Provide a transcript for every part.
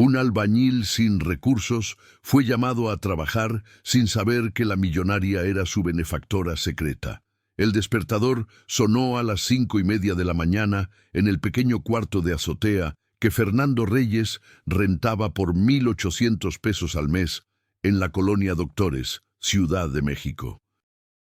Un albañil sin recursos fue llamado a trabajar sin saber que la millonaria era su benefactora secreta. El despertador sonó a las 5:30 de la mañana en el pequeño cuarto de azotea que Fernando Reyes rentaba por 1,800 pesos al mes en la colonia Doctores, Ciudad de México.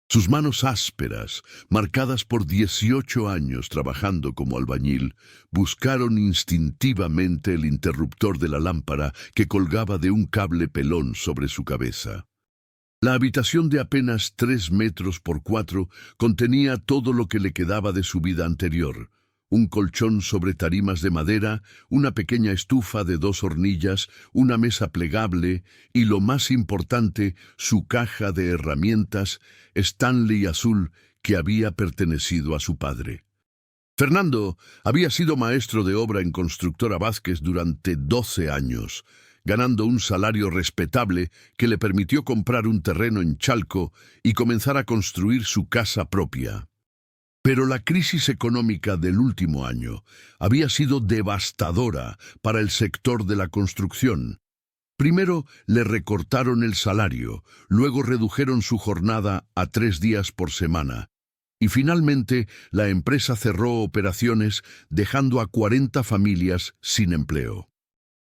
Sus manos ásperas, marcadas por 18 años trabajando como albañil, buscaron instintivamente el interruptor de la lámpara que colgaba de un cable pelón sobre su cabeza. La habitación de apenas 3 metros por 4 contenía todo lo que le quedaba de su vida anterior: un colchón sobre tarimas de madera, una pequeña estufa de 2 hornillas, una mesa plegable y, lo más importante, su caja de herramientas Stanley azul que había pertenecido a su padre. Fernando había sido maestro de obra en Constructora Vázquez durante 12 años, ganando un salario respetable que le permitió comprar un terreno en Chalco y comenzar a construir su casa propia. Pero la crisis económica del último año había sido devastadora para el sector de la construcción. Primero le recortaron el salario, luego redujeron su jornada a 3 días por semana, y finalmente la empresa cerró operaciones dejando a 40 familias sin empleo.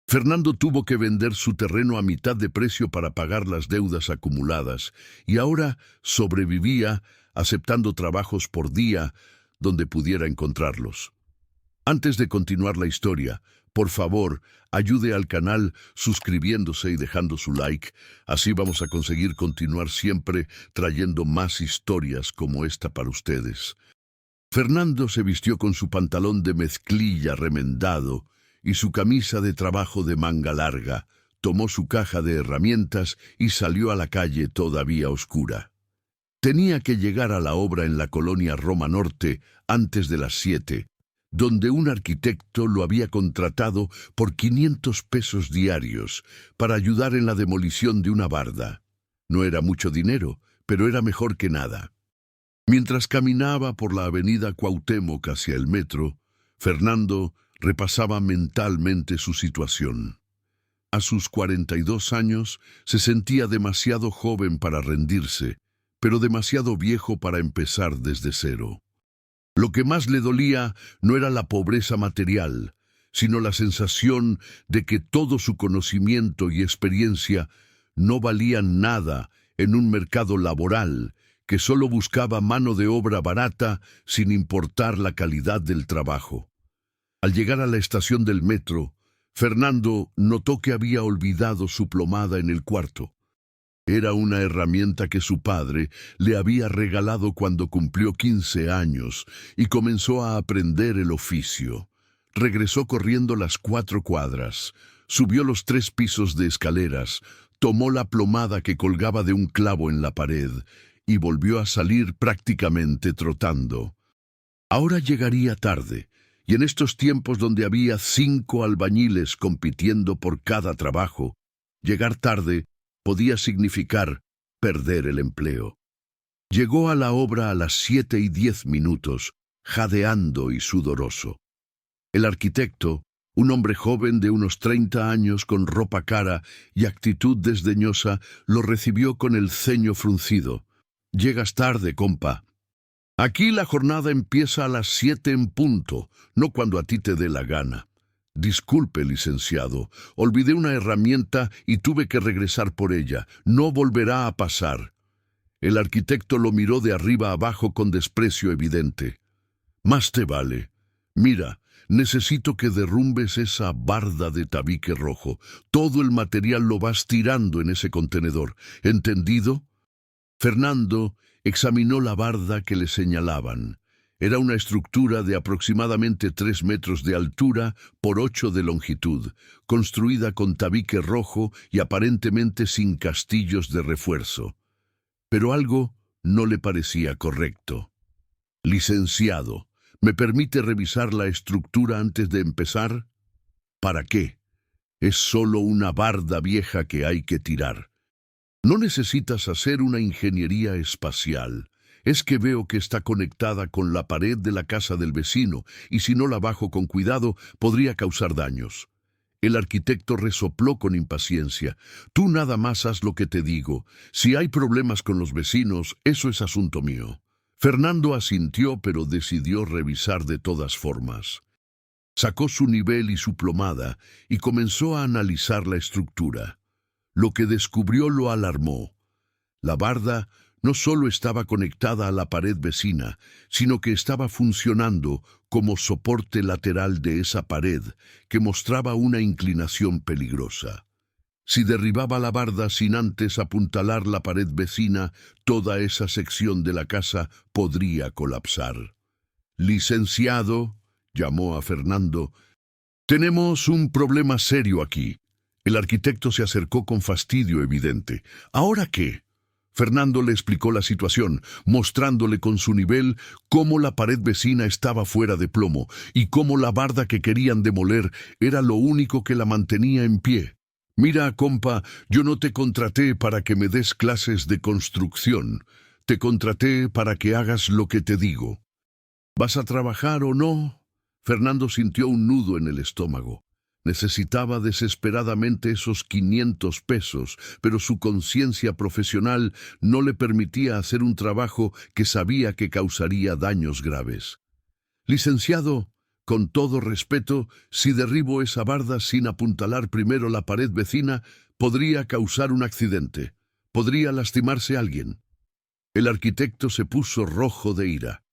Fernando tuvo que vender su terreno a mitad de precio para pagar las deudas acumuladas, y ahora sobrevivía aceptando trabajos por día donde pudiera encontrarlos. Antes de continuar la historia, por favor, ayude al canal suscribiéndose y dejando su like. Así vamos a conseguir continuar siempre trayendo más historias como esta para ustedes. Fernando se vistió con su pantalón de mezclilla remendado y su camisa de trabajo de manga larga, tomó su caja de herramientas y salió a la calle todavía oscura. Tenía que llegar a la obra en la colonia Roma Norte antes de las 7, donde un arquitecto lo había contratado por 500 pesos diarios para ayudar en la demolición de una barda. No era mucho dinero, pero era mejor que nada. Mientras caminaba por la avenida Cuauhtémoc hacia el metro, Fernando repasaba mentalmente su situación. A sus 42 años se sentía demasiado joven para rendirse, pero demasiado viejo para empezar desde cero. Lo que más le dolía no era la pobreza material, sino la sensación de que todo su conocimiento y experiencia no valían nada en un mercado laboral que solo buscaba mano de obra barata sin importar la calidad del trabajo. Al llegar a la estación del metro, Fernando notó que había olvidado su plomada en el cuarto. Era una herramienta que su padre le había regalado cuando cumplió 15 años y comenzó a aprender el oficio. Regresó corriendo las 4 cuadras, subió los 3 pisos de escaleras, tomó la plomada que colgaba de un clavo en la pared y volvió a salir prácticamente trotando. Ahora llegaría tarde, y en estos tiempos donde había 5 albañiles compitiendo por cada trabajo, llegar tarde podía significar perder el empleo. Llegó a la obra a las 7:10, jadeando y sudoroso. El arquitecto, un hombre joven de unos 30 años con ropa cara y actitud desdeñosa, lo recibió con el ceño fruncido. «Llegas tarde, compa. Aquí la jornada empieza a las 7 en punto, no cuando a ti te dé la gana». «Disculpe, licenciado, olvidé una herramienta y tuve que regresar por ella. No volverá a pasar». El arquitecto lo miró de arriba abajo con desprecio evidente. «Más te vale. Mira, necesito que derrumbes esa barda de tabique rojo. Todo el material lo vas tirando en ese contenedor. ¿Entendido?» Fernando examinó la barda que le señalaban. Era una estructura de aproximadamente 3 metros de altura por 8 de longitud, construida con tabique rojo y aparentemente sin castillos de refuerzo. Pero algo no le parecía correcto. «Licenciado, ¿me permite revisar la estructura antes de empezar?» «¿Para qué? Es solo una barda vieja que hay que tirar. No necesitas hacer una ingeniería espacial. Es que veo que está conectada con la pared de la casa del vecino y si no la bajo con cuidado podría causar daños. El arquitecto resopló con impaciencia. Tú nada más haz lo que te digo. Si hay problemas con los vecinos, eso es asunto mío. Fernando asintió, pero decidió revisar de todas formas. Sacó su nivel y su plomada y comenzó a analizar la estructura. Lo que descubrió lo alarmó. La barda no solo estaba conectada a la pared vecina, sino que estaba funcionando como soporte lateral de esa pared, que mostraba una inclinación peligrosa. Si derribaba la barda sin antes apuntalar la pared vecina, toda esa sección de la casa podría colapsar. «Licenciado», llamó a Fernando, «tenemos un problema serio aquí». El arquitecto se acercó con fastidio evidente. «¿Ahora qué?». Fernando le explicó la situación, mostrándole con su nivel cómo la pared vecina estaba fuera de plomo y cómo la barda que querían demoler era lo único que la mantenía en pie. «Mira, compa, yo no te contraté para que me des clases de construcción. Te contraté para que hagas lo que te digo. ¿Vas a trabajar o no?». Fernando sintió un nudo en el estómago. Necesitaba desesperadamente esos 500 pesos, pero su conciencia profesional no le permitía hacer un trabajo que sabía que causaría daños graves. «Licenciado, con todo respeto, si derribo esa barda sin apuntalar primero la pared vecina, podría causar un accidente. Podría lastimarse alguien». El arquitecto se puso rojo de ira.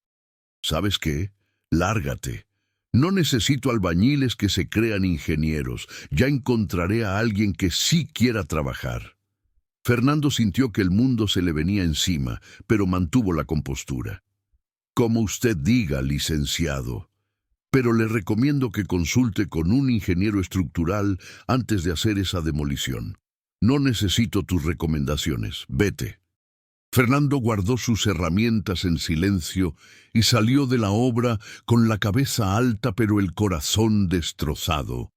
«¿Sabes qué? Lárgate. No necesito albañiles que se crean ingenieros. Ya encontraré a alguien que sí quiera trabajar». Fernando sintió que el mundo se le venía encima, pero mantuvo la compostura. «Como usted diga, licenciado. Pero le recomiendo que consulte con un ingeniero estructural antes de hacer esa demolición. No necesito tus recomendaciones. Vete». Fernando guardó sus herramientas en silencio y salió de la obra con la cabeza alta pero el corazón destrozado.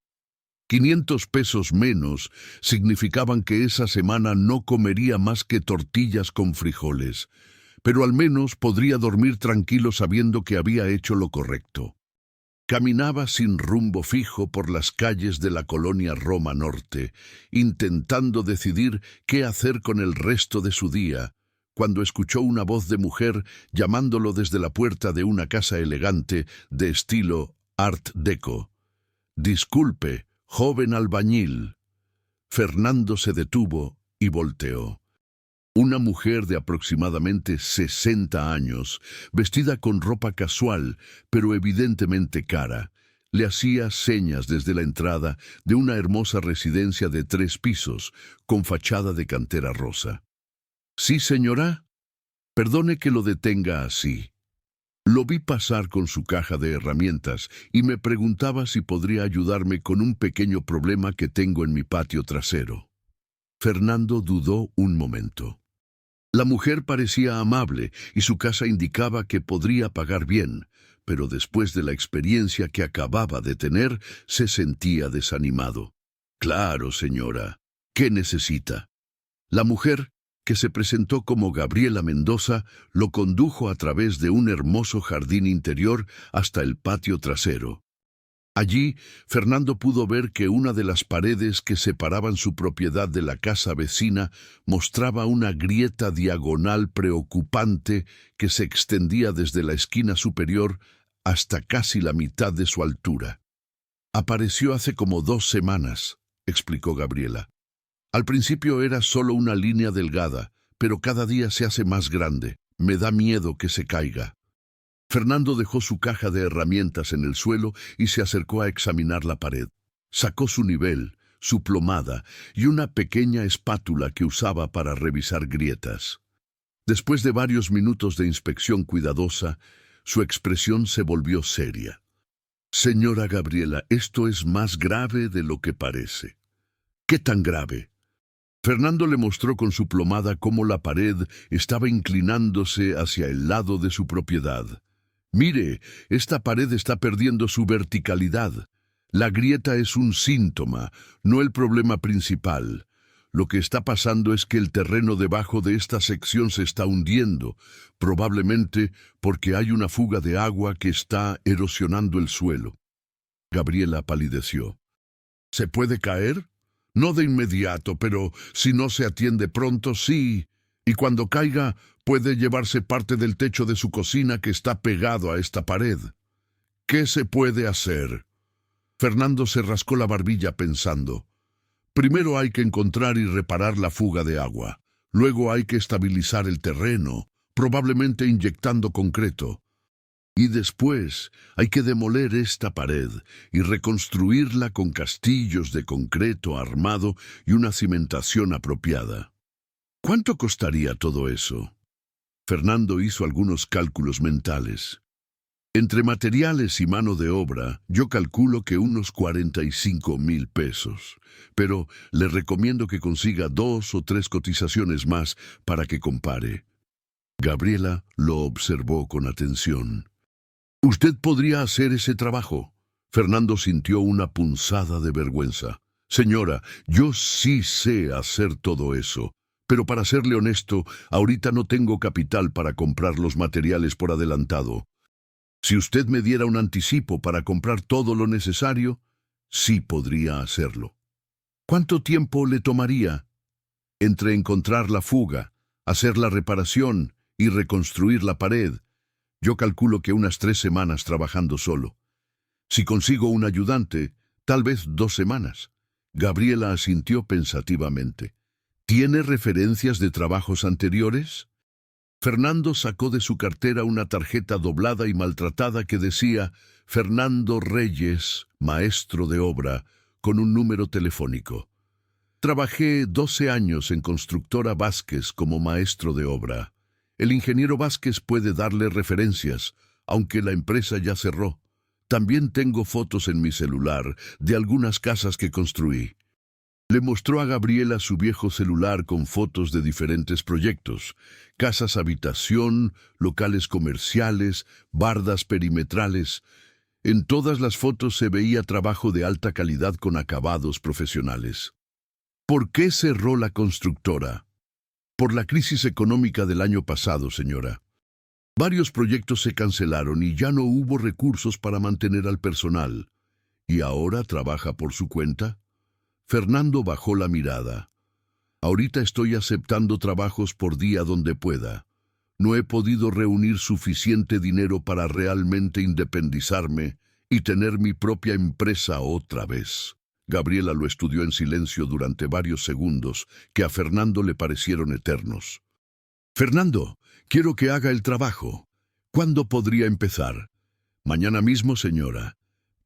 500 pesos menos significaban que esa semana no comería más que tortillas con frijoles, pero al menos podría dormir tranquilo sabiendo que había hecho lo correcto. Caminaba sin rumbo fijo por las calles de la colonia Roma Norte, intentando decidir qué hacer con el resto de su día, cuando escuchó una voz de mujer llamándolo desde la puerta de una casa elegante de estilo Art Deco. «Disculpe, joven albañil». Fernando se detuvo y volteó. Una mujer de aproximadamente 60 años, vestida con ropa casual, pero evidentemente cara, le hacía señas desde la entrada de una hermosa residencia de 3 pisos, con fachada de cantera rosa. «¿Sí, señora? Perdone que lo detenga así. Lo vi pasar con su caja de herramientas y me preguntaba si podría ayudarme con un pequeño problema que tengo en mi patio trasero». Fernando dudó un momento. La mujer parecía amable y su casa indicaba que podría pagar bien, pero después de la experiencia que acababa de tener, se sentía desanimado. «Claro, señora. ¿Qué necesita?». La mujer, que se presentó como Gabriela Mendoza, lo condujo a través de un hermoso jardín interior hasta el patio trasero. Allí, Fernando pudo ver que una de las paredes que separaban su propiedad de la casa vecina mostraba una grieta diagonal preocupante que se extendía desde la esquina superior hasta casi la mitad de su altura. «Apareció hace como 2 semanas», explicó Gabriela. «Al principio era solo una línea delgada, pero cada día se hace más grande. Me da miedo que se caiga». Fernando dejó su caja de herramientas en el suelo y se acercó a examinar la pared. Sacó su nivel, su plomada y una pequeña espátula que usaba para revisar grietas. Después de varios minutos de inspección cuidadosa, su expresión se volvió seria. «Señora Gabriela, esto es más grave de lo que parece». «¿Qué tan grave?». Fernando le mostró con su plomada cómo la pared estaba inclinándose hacia el lado de su propiedad. «Mire, esta pared está perdiendo su verticalidad. La grieta es un síntoma, no el problema principal. Lo que está pasando es que el terreno debajo de esta sección se está hundiendo, probablemente porque hay una fuga de agua que está erosionando el suelo». Gabriela palideció. ¿Se puede caer? No de inmediato, pero si no se atiende pronto, sí. Y cuando caiga, puede llevarse parte del techo de su cocina que está pegado a esta pared. ¿Qué se puede hacer? Fernando se rascó la barbilla pensando. Primero hay que encontrar y reparar la fuga de agua. Luego hay que estabilizar el terreno, probablemente inyectando concreto. Y después hay que demoler esta pared y reconstruirla con castillos de concreto armado y una cimentación apropiada. ¿Cuánto costaría todo eso? Fernando hizo algunos cálculos mentales. Entre materiales y mano de obra, yo calculo que unos 45,000 pesos. Pero le recomiendo que consiga 2 o 3 cotizaciones más para que compare. Gabriela lo observó con atención. ¿Usted podría hacer ese trabajo? Fernando sintió una punzada de vergüenza. Señora, yo sí sé hacer todo eso. Pero para serle honesto, ahorita no tengo capital para comprar los materiales por adelantado. Si usted me diera un anticipo para comprar todo lo necesario, sí podría hacerlo. ¿Cuánto tiempo le tomaría? Entre encontrar la fuga, hacer la reparación y reconstruir la pared, yo calculo que unas 3 semanas trabajando solo. Si consigo un ayudante, tal vez 2 semanas. Gabriela asintió pensativamente. ¿Tiene referencias de trabajos anteriores? Fernando sacó de su cartera una tarjeta doblada y maltratada que decía Fernando Reyes, maestro de obra, con un número telefónico. Trabajé 12 años en Constructora Vázquez como maestro de obra. El ingeniero Vázquez puede darle referencias, aunque la empresa ya cerró. También tengo fotos en mi celular de algunas casas que construí. Le mostró a Gabriela su viejo celular con fotos de diferentes proyectos, casas habitación, locales comerciales, bardas perimetrales. En todas las fotos se veía trabajo de alta calidad con acabados profesionales. ¿Por qué cerró la constructora? Por la crisis económica del año pasado, señora. Varios proyectos se cancelaron y ya no hubo recursos para mantener al personal. ¿Y ahora trabaja por su cuenta? Fernando bajó la mirada. Ahorita estoy aceptando trabajos por día donde pueda. No he podido reunir suficiente dinero para realmente independizarme y tener mi propia empresa otra vez. Gabriela lo estudió en silencio durante varios segundos, que a Fernando le parecieron eternos. Fernando, quiero que haga el trabajo. ¿Cuándo podría empezar? Mañana mismo, señora.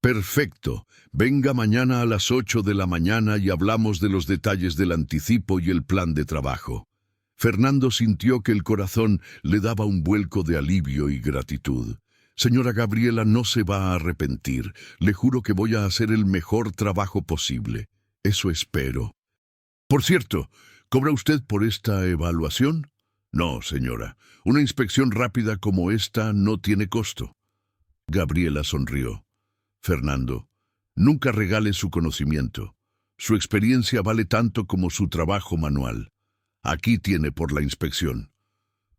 Perfecto. Venga mañana a las 8 de la mañana y hablamos de los detalles del anticipo y el plan de trabajo. Fernando sintió que el corazón le daba un vuelco de alivio y gratitud. Señora Gabriela, no se va a arrepentir. Le juro que voy a hacer el mejor trabajo posible. Eso espero. Por cierto, ¿cobra usted por esta evaluación? No, señora. Una inspección rápida como esta no tiene costo. Gabriela sonrió. Fernando, nunca regale su conocimiento. Su experiencia vale tanto como su trabajo manual. Aquí tiene por la inspección.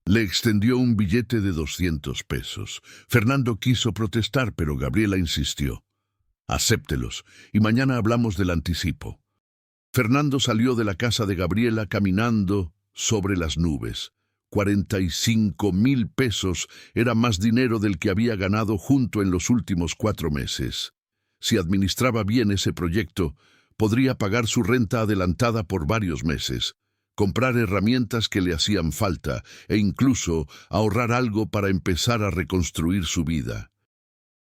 Le extendió un billete de 200 pesos. Fernando quiso protestar, pero Gabriela insistió. Acéptelos, y mañana hablamos del anticipo. Fernando salió de la casa de Gabriela caminando sobre las nubes. 45,000 pesos era más dinero del que había ganado junto en los últimos 4 meses. Si administraba bien ese proyecto, podría pagar su renta adelantada por varios meses, comprar herramientas que le hacían falta e incluso ahorrar algo para empezar a reconstruir su vida.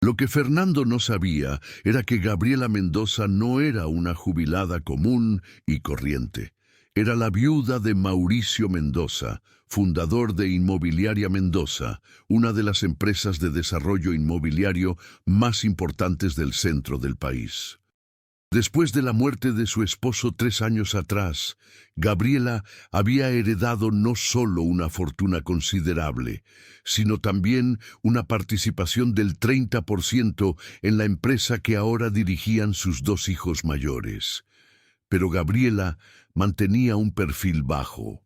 Lo que Fernando no sabía era que Gabriela Mendoza no era una jubilada común y corriente. Era la viuda de Mauricio Mendoza, fundador de Inmobiliaria Mendoza, una de las empresas de desarrollo inmobiliario más importantes del centro del país. Después de la muerte de su esposo 3 años atrás, Gabriela había heredado no solo una fortuna considerable, sino también una participación del 30% en la empresa que ahora dirigían sus 2 hijos mayores. Pero Gabriela mantenía un perfil bajo.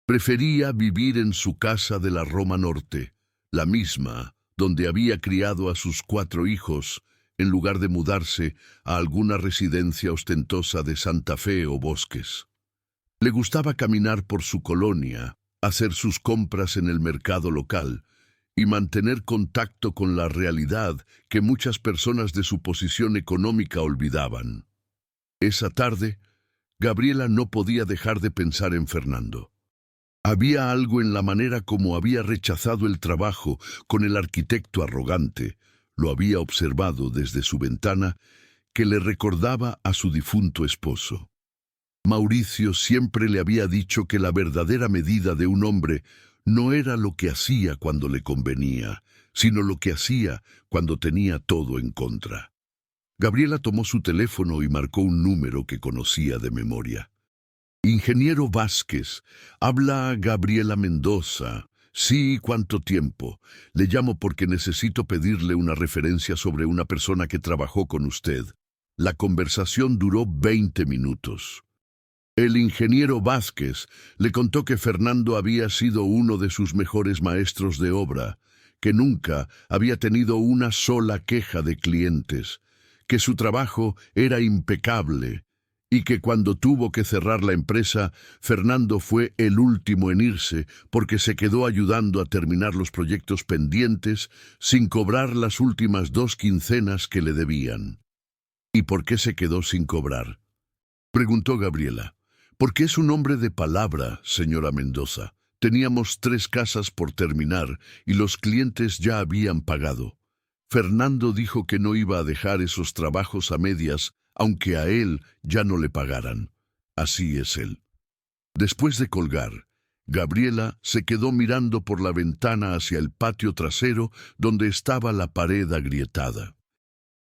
Prefería vivir en su casa de la Roma Norte, la misma donde había criado a sus 4 hijos, en lugar de mudarse a alguna residencia ostentosa de Santa Fe o Bosques. Le gustaba caminar por su colonia, hacer sus compras en el mercado local y mantener contacto con la realidad que muchas personas de su posición económica olvidaban. Esa tarde, Gabriela no podía dejar de pensar en Fernando. Había algo en la manera como había rechazado el trabajo con el arquitecto arrogante, lo había observado desde su ventana, que le recordaba a su difunto esposo. Mauricio siempre le había dicho que la verdadera medida de un hombre no era lo que hacía cuando le convenía, sino lo que hacía cuando tenía todo en contra. Gabriela tomó su teléfono y marcó un número que conocía de memoria. Ingeniero Vázquez, habla Gabriela Mendoza. Sí, ¿cuánto tiempo? Le llamo porque necesito pedirle una referencia sobre una persona que trabajó con usted. La conversación duró 20 minutos. El ingeniero Vázquez le contó que Fernando había sido uno de sus mejores maestros de obra, que nunca había tenido una sola queja de clientes, que su trabajo era impecable y que cuando tuvo que cerrar la empresa, Fernando fue el último en irse porque se quedó ayudando a terminar los proyectos pendientes sin cobrar las últimas 2 quincenas que le debían. ¿Y por qué se quedó sin cobrar?, preguntó Gabriela. Porque es un hombre de palabra, señora Mendoza. Teníamos 3 casas por terminar y los clientes ya habían pagado. Fernando dijo que no iba a dejar esos trabajos a medias, aunque a él ya no le pagaran. Así es él. Después de colgar, Gabriela se quedó mirando por la ventana hacia el patio trasero donde estaba la pared agrietada.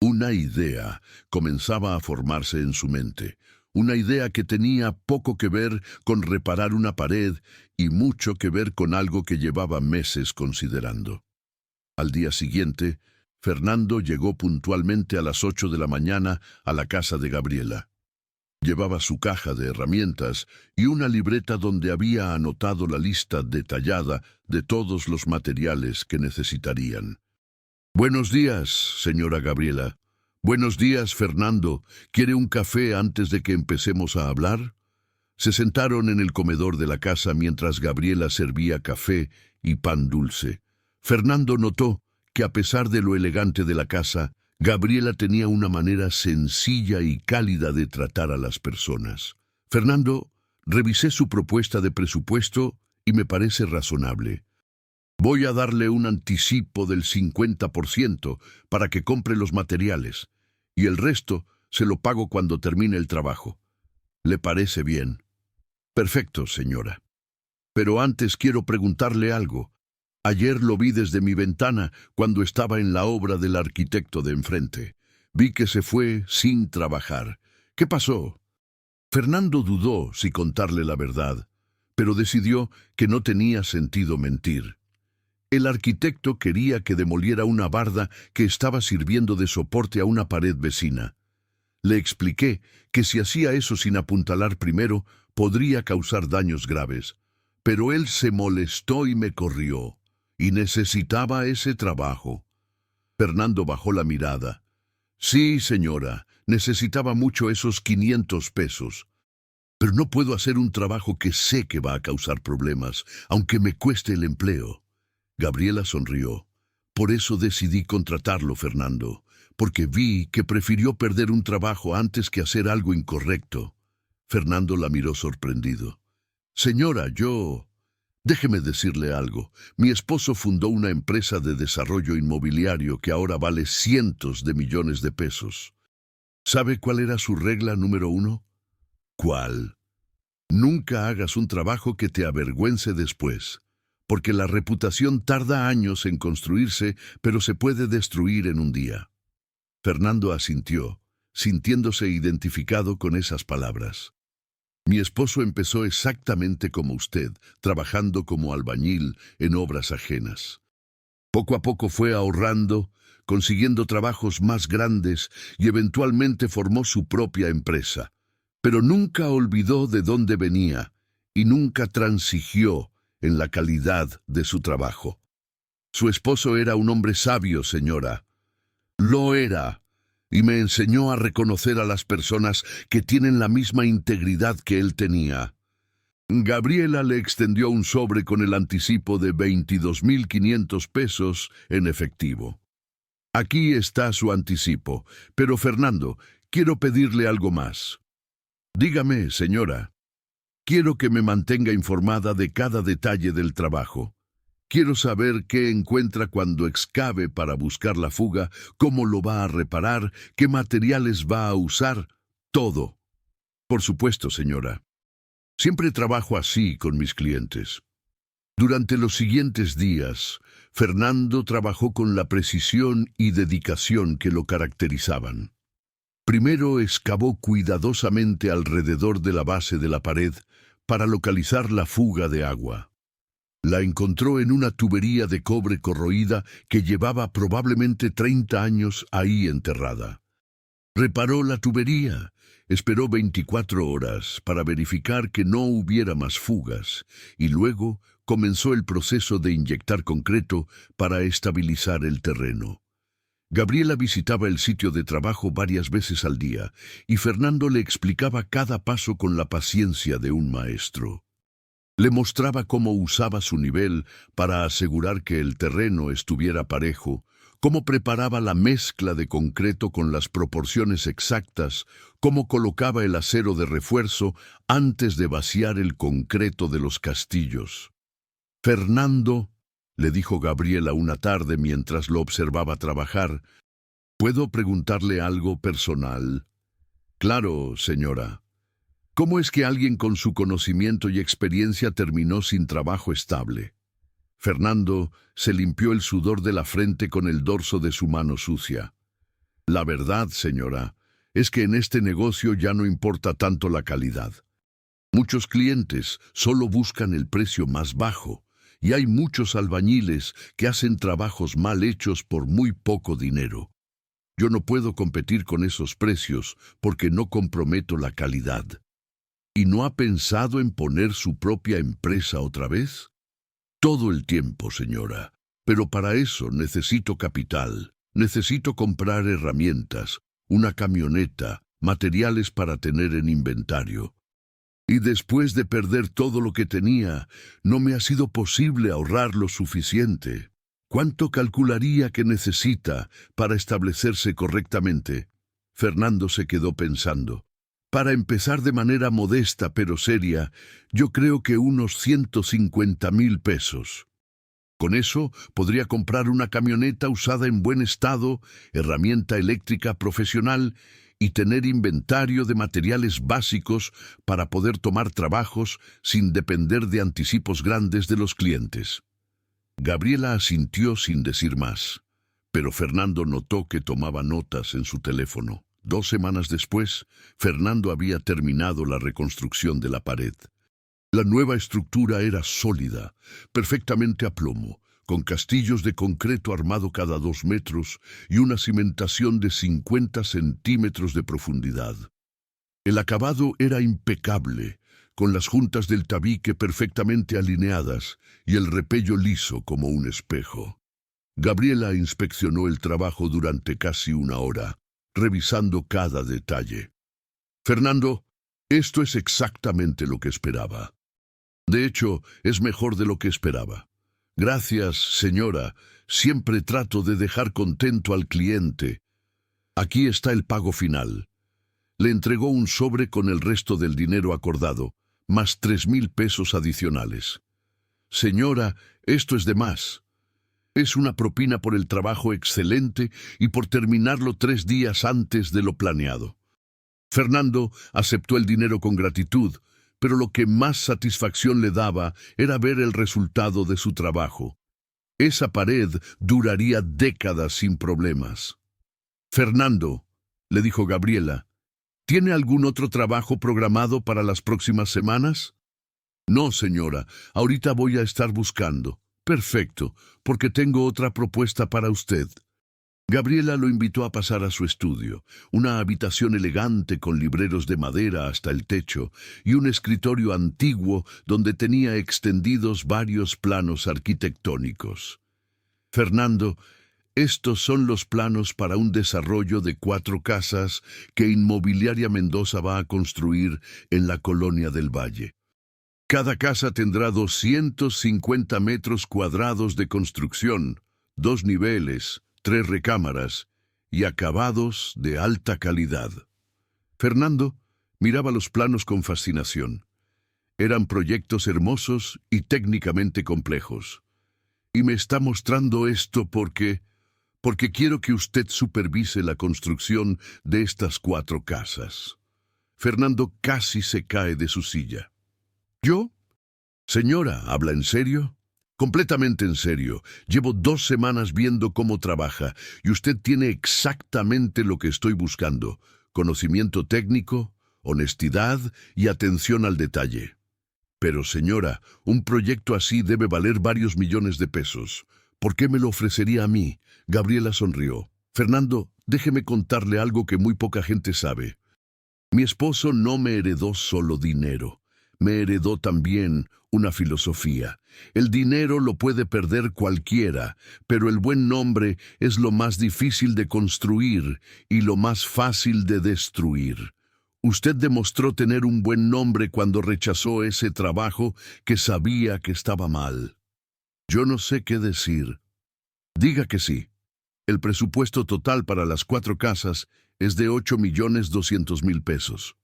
Una idea comenzaba a formarse en su mente. Una idea que tenía poco que ver con reparar una pared y mucho que ver con algo que llevaba meses considerando. Al día siguiente, Fernando llegó puntualmente a las 8 de la mañana a la casa de Gabriela. Llevaba su caja de herramientas y una libreta donde había anotado la lista detallada de todos los materiales que necesitarían. «Buenos días, señora Gabriela». «Buenos días, Fernando. ¿Quiere un café antes de que empecemos a hablar?» Se sentaron en el comedor de la casa mientras Gabriela servía café y pan dulce. Fernando notó que a pesar de lo elegante de la casa, Gabriela tenía una manera sencilla y cálida de tratar a las personas. «Fernando, revisé su propuesta de presupuesto y me parece razonable. Voy a darle un anticipo del 50% para que compre los materiales, y el resto se lo pago cuando termine el trabajo. ¿Le parece bien?» «Perfecto, señora. Pero antes quiero preguntarle algo. Ayer lo vi desde mi ventana cuando estaba en la obra del arquitecto de enfrente. Vi que se fue sin trabajar. ¿Qué pasó?» Fernando dudó si contarle la verdad, pero decidió que no tenía sentido mentir. El arquitecto quería que demoliera una barda que estaba sirviendo de soporte a una pared vecina. Le expliqué que si hacía eso sin apuntalar primero, podría causar daños graves. Pero él se molestó y me corrió, y necesitaba ese trabajo. Fernando bajó la mirada. «Sí, señora, necesitaba mucho esos 500 pesos. Pero no puedo hacer un trabajo que sé que va a causar problemas, aunque me cueste el empleo». Gabriela sonrió. «Por eso decidí contratarlo, Fernando, porque vi que prefirió perder un trabajo antes que hacer algo incorrecto». Fernando la miró sorprendido. «Señora, déjeme decirle algo. Mi esposo fundó una empresa de desarrollo inmobiliario que ahora vale cientos de millones de pesos. ¿Sabe cuál era su regla número 1? ¿Cuál? Nunca hagas un trabajo que te avergüence después. Porque la reputación tarda años en construirse, pero se puede destruir en un día». Fernando asintió, sintiéndose identificado con esas palabras. «Mi esposo empezó exactamente como usted, trabajando como albañil en obras ajenas. Poco a poco fue ahorrando, consiguiendo trabajos más grandes y eventualmente formó su propia empresa. Pero nunca olvidó de dónde venía y nunca transigió en la calidad de su trabajo. Su esposo era un hombre sabio, señora. Lo era, y me enseñó a reconocer a las personas que tienen la misma integridad que él tenía. Gabriela le extendió un sobre con el anticipo de 22.500 pesos en efectivo. Aquí está su anticipo, pero Fernando, quiero pedirle algo más. Dígame, señora. Quiero que me mantenga informada de cada detalle del trabajo. Quiero saber qué encuentra cuando excave para buscar la fuga, cómo lo va a reparar, qué materiales va a usar, todo. Por supuesto, señora. Siempre trabajo así con mis clientes. Durante los siguientes días, Fernando trabajó con la precisión y dedicación que lo caracterizaban. Primero excavó cuidadosamente alrededor de la base de la pared para localizar la fuga de agua. La encontró en una tubería de cobre corroída que llevaba probablemente 30 años ahí enterrada. Reparó la tubería, esperó 24 horas para verificar que no hubiera más fugas y luego comenzó el proceso de inyectar concreto para estabilizar el terreno. Gabriela visitaba el sitio de trabajo varias veces al día y Fernando le explicaba cada paso con la paciencia de un maestro. Le mostraba cómo usaba su nivel para asegurar que el terreno estuviera parejo, cómo preparaba la mezcla de concreto con las proporciones exactas, cómo colocaba el acero de refuerzo antes de vaciar el concreto de los castillos. Fernando, le dijo Gabriela una tarde mientras lo observaba trabajar, ¿puedo preguntarle algo personal? Claro, señora. ¿Cómo es que alguien con su conocimiento y experiencia terminó sin trabajo estable? Fernando se limpió el sudor de la frente con el dorso de su mano sucia. La verdad, señora, es que en este negocio ya no importa tanto la calidad. Muchos clientes solo buscan el precio más bajo, y hay muchos albañiles que hacen trabajos mal hechos por muy poco dinero. Yo no puedo competir con esos precios porque no comprometo la calidad. ¿Y no ha pensado en poner su propia empresa otra vez? Todo el tiempo, señora. Pero para eso necesito capital. Necesito comprar herramientas, una camioneta, materiales para tener en inventario. Y después de perder todo lo que tenía, no me ha sido posible ahorrar lo suficiente. ¿Cuánto calcularía que necesita para establecerse correctamente? Fernando se quedó pensando. Para empezar de manera modesta pero seria, yo creo que unos 150.000 pesos. Con eso podría comprar una camioneta usada en buen estado, herramienta eléctrica profesional y tener inventario de materiales básicos para poder tomar trabajos sin depender de anticipos grandes de los clientes. Gabriela asintió sin decir más, pero Fernando notó que tomaba notas en su teléfono. 2 semanas después, Fernando había terminado la reconstrucción de la pared. La nueva estructura era sólida, perfectamente a plomo, con castillos de concreto armado cada 2 metros y una cimentación de 50 centímetros de profundidad. El acabado era impecable, con las juntas del tabique perfectamente alineadas y el repello liso como un espejo. Gabriela inspeccionó el trabajo durante casi 1 hora, revisando cada detalle. Fernando, esto es exactamente lo que esperaba. De hecho, es mejor de lo que esperaba. Gracias, señora. Siempre trato de dejar contento al cliente. Aquí está el pago final. Le entregó un sobre con el resto del dinero acordado, más 3.000 pesos adicionales. Señora, esto es de más. Es una propina por el trabajo excelente y por terminarlo 3 días antes de lo planeado. Fernando aceptó el dinero con gratitud, pero lo que más satisfacción le daba era ver el resultado de su trabajo. Esa pared duraría décadas sin problemas. Fernando, le dijo Gabriela, ¿tiene algún otro trabajo programado para las próximas semanas? No, señora, ahorita voy a estar buscando. Perfecto, porque tengo otra propuesta para usted. Gabriela lo invitó a pasar a su estudio, una habitación elegante con libreros de madera hasta el techo y un escritorio antiguo donde tenía extendidos varios planos arquitectónicos. Fernando, Estos son los planos para un desarrollo de 4 casas que Inmobiliaria Mendoza va a construir en la Colonia del Valle. Cada casa tendrá 250 metros cuadrados de construcción, 2 niveles, 3 recámaras y acabados de alta calidad. Fernando miraba los planos con fascinación. Eran proyectos hermosos y técnicamente complejos. Y me está mostrando esto porque quiero que usted supervise la construcción de estas 4 casas. Fernando casi se cae de su silla. ¿Yo? Señora, ¿habla en serio? Completamente en serio. Llevo 2 semanas viendo cómo trabaja y usted tiene exactamente lo que estoy buscando: conocimiento técnico, honestidad y atención al detalle. Pero, señora, un proyecto así debe valer varios millones de pesos. ¿Por qué me lo ofrecería a mí? Gabriela sonrió. Fernando, déjeme contarle algo que muy poca gente sabe. Mi esposo no me heredó solo dinero. Me heredó también una filosofía. El dinero lo puede perder cualquiera, pero el buen nombre es lo más difícil de construir y lo más fácil de destruir. Usted demostró tener un buen nombre cuando rechazó ese trabajo que sabía que estaba mal. Yo no sé qué decir. Diga que sí. El presupuesto total para las 4 casas es de 8.200.000 pesos.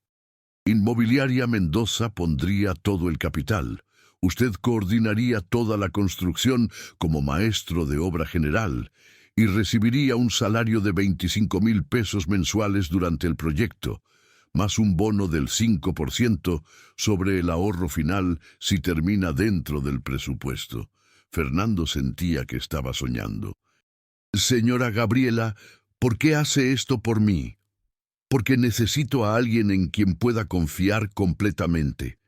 Inmobiliaria Mendoza pondría todo el capital. Usted coordinaría toda la construcción como maestro de obra general y recibiría un salario de 25.000 pesos mensuales durante el proyecto, más un bono del 5% sobre el ahorro final si termina dentro del presupuesto. Fernando sentía que estaba soñando. Señora Gabriela, ¿por qué hace esto por mí? Porque necesito a alguien en quien pueda confiar completamente.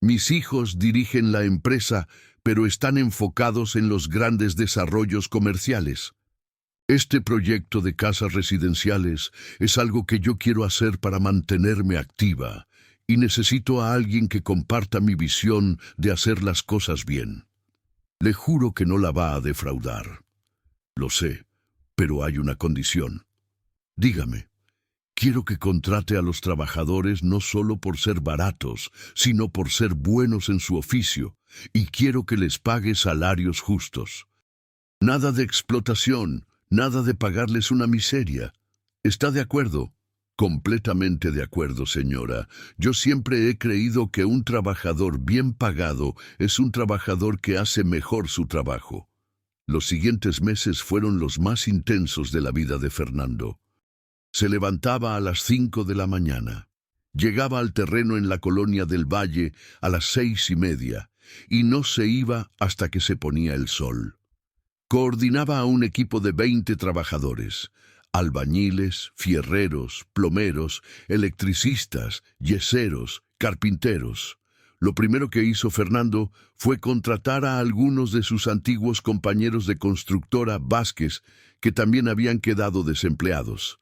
Mis hijos dirigen la empresa, pero están enfocados en los grandes desarrollos comerciales. Este proyecto de casas residenciales es algo que yo quiero hacer para mantenerme activa, y necesito a alguien que comparta mi visión de hacer las cosas bien. Le juro que no la va a defraudar. Lo sé, pero hay una condición. Dígame, quiero que contrate a los trabajadores no solo por ser baratos, sino por ser buenos en su oficio, y quiero que les pague salarios justos. Nada de explotación, nada de pagarles una miseria. ¿Está de acuerdo? Completamente de acuerdo, señora. Yo siempre he creído que un trabajador bien pagado es un trabajador que hace mejor su trabajo. Los siguientes meses fueron los más intensos de la vida de Fernando. Se levantaba a las 5 de la mañana. Llegaba al terreno en la Colonia del Valle a las 6:30 y no se iba hasta que se ponía el sol. Coordinaba a un equipo de 20 trabajadores: albañiles, fierreros, plomeros, electricistas, yeseros, carpinteros. Lo primero que hizo Fernando fue contratar a algunos de sus antiguos compañeros de constructora Vázquez, que también habían quedado desempleados.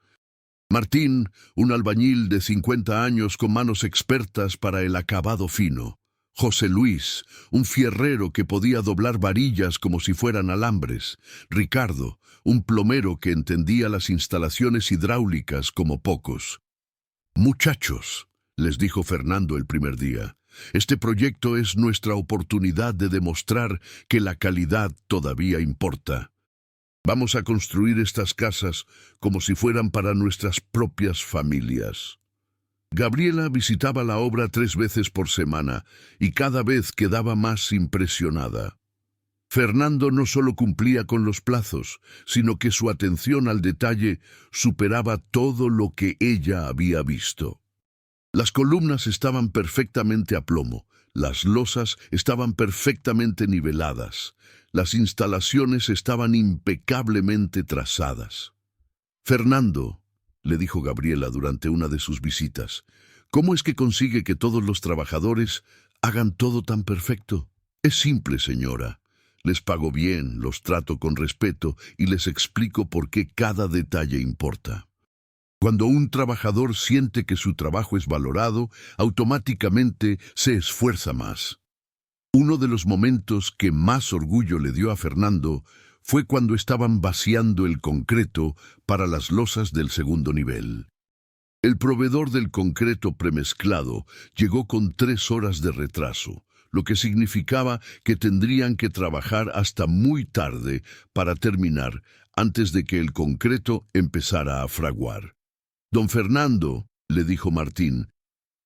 Martín, un albañil de 50 años con manos expertas para el acabado fino. José Luis, un fierrero que podía doblar varillas como si fueran alambres. Ricardo, un plomero que entendía las instalaciones hidráulicas como pocos. «Muchachos», les dijo Fernando el primer día, «este proyecto es nuestra oportunidad de demostrar que la calidad todavía importa. Vamos a construir estas casas como si fueran para nuestras propias familias». Gabriela visitaba la obra 3 veces por semana y cada vez quedaba más impresionada. Fernando no solo cumplía con los plazos, sino que su atención al detalle superaba todo lo que ella había visto. Las columnas estaban perfectamente a plomo, las losas estaban perfectamente niveladas, las instalaciones estaban impecablemente trazadas. «Fernando», le dijo Gabriela durante una de sus visitas, «¿cómo es que consigue que todos los trabajadores hagan todo tan perfecto?» «Es simple, señora. Les pago bien, los trato con respeto y les explico por qué cada detalle importa. Cuando un trabajador siente que su trabajo es valorado, automáticamente se esfuerza más». Uno de los momentos que más orgullo le dio a Fernando fue cuando estaban vaciando el concreto para las losas del segundo nivel. El proveedor del concreto premezclado llegó con 3 horas de retraso, lo que significaba que tendrían que trabajar hasta muy tarde para terminar antes de que el concreto empezara a fraguar. «Don Fernando», le dijo Martín,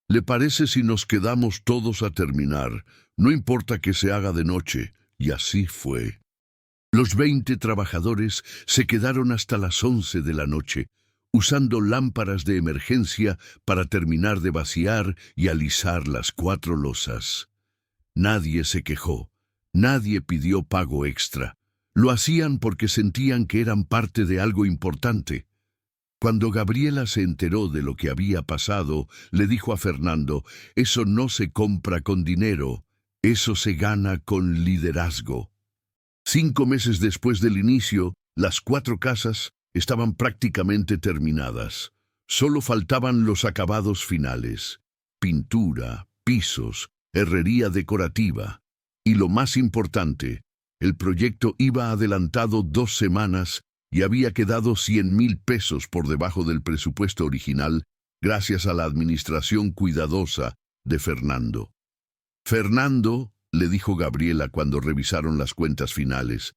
«¿le parece si nos quedamos todos a terminar? No importa que se haga de noche». Y así fue. Los 20 trabajadores se quedaron hasta las 11 de la noche, usando lámparas de emergencia para terminar de vaciar y alisar las 4 losas. Nadie se quejó, nadie pidió pago extra. Lo hacían porque sentían que eran parte de algo importante. Cuando Gabriela se enteró de lo que había pasado, le dijo a Fernando, «Eso no se compra con dinero, eso se gana con liderazgo». 5 meses después del inicio, las 4 casas estaban prácticamente terminadas. Solo faltaban los acabados finales: pintura, pisos, herrería decorativa. Y lo más importante, el proyecto iba adelantado 2 semanas y había quedado 100,000 pesos por debajo del presupuesto original gracias a la administración cuidadosa de Fernando. «Fernando», le dijo Gabriela cuando revisaron las cuentas finales,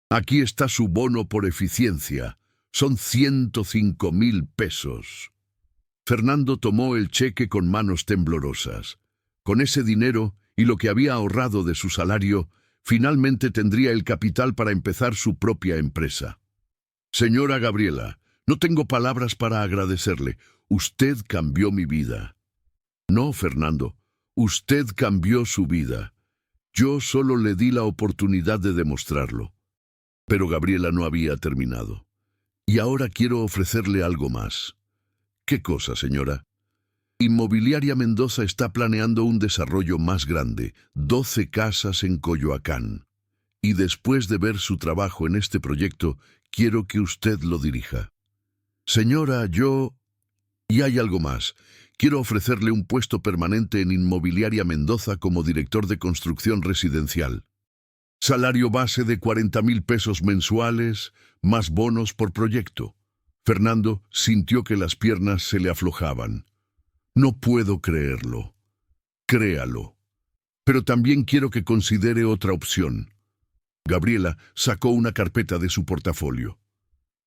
«aquí está su bono por eficiencia. Son 105,000 pesos». Fernando tomó el cheque con manos temblorosas. Con ese dinero y lo que había ahorrado de su salario, finalmente tendría el capital para empezar su propia empresa. «Señora Gabriela, no tengo palabras para agradecerle. Usted cambió mi vida». «No, Fernando, usted cambió su vida. Yo solo le di la oportunidad de demostrarlo». Pero Gabriela no había terminado. «Y ahora quiero ofrecerle algo más». «¿Qué cosa, señora?» «Inmobiliaria Mendoza está planeando un desarrollo más grande, 12 casas en Coyoacán. Y después de ver su trabajo en este proyecto, quiero que usted lo dirija». «Señora, yo...» «Y hay algo más. Quiero ofrecerle un puesto permanente en Inmobiliaria Mendoza como director de construcción residencial. Salario base de 40,000 pesos mensuales, más bonos por proyecto». Fernando sintió que las piernas se le aflojaban. «No puedo creerlo». «Créalo. Pero también quiero que considere otra opción». Gabriela sacó una carpeta de su portafolio.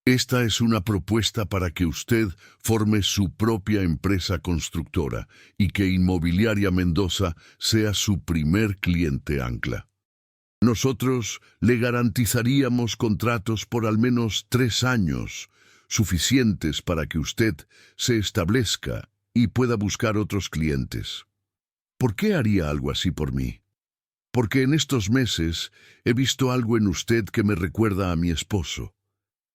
«Esta es una propuesta para que usted forme su propia empresa constructora y que Inmobiliaria Mendoza sea su primer cliente ancla. Nosotros le garantizaríamos contratos por al menos 3 años, suficientes para que usted se establezca y pueda buscar otros clientes». «¿Por qué haría algo así por mí?» «Porque en estos meses he visto algo en usted que me recuerda a mi esposo.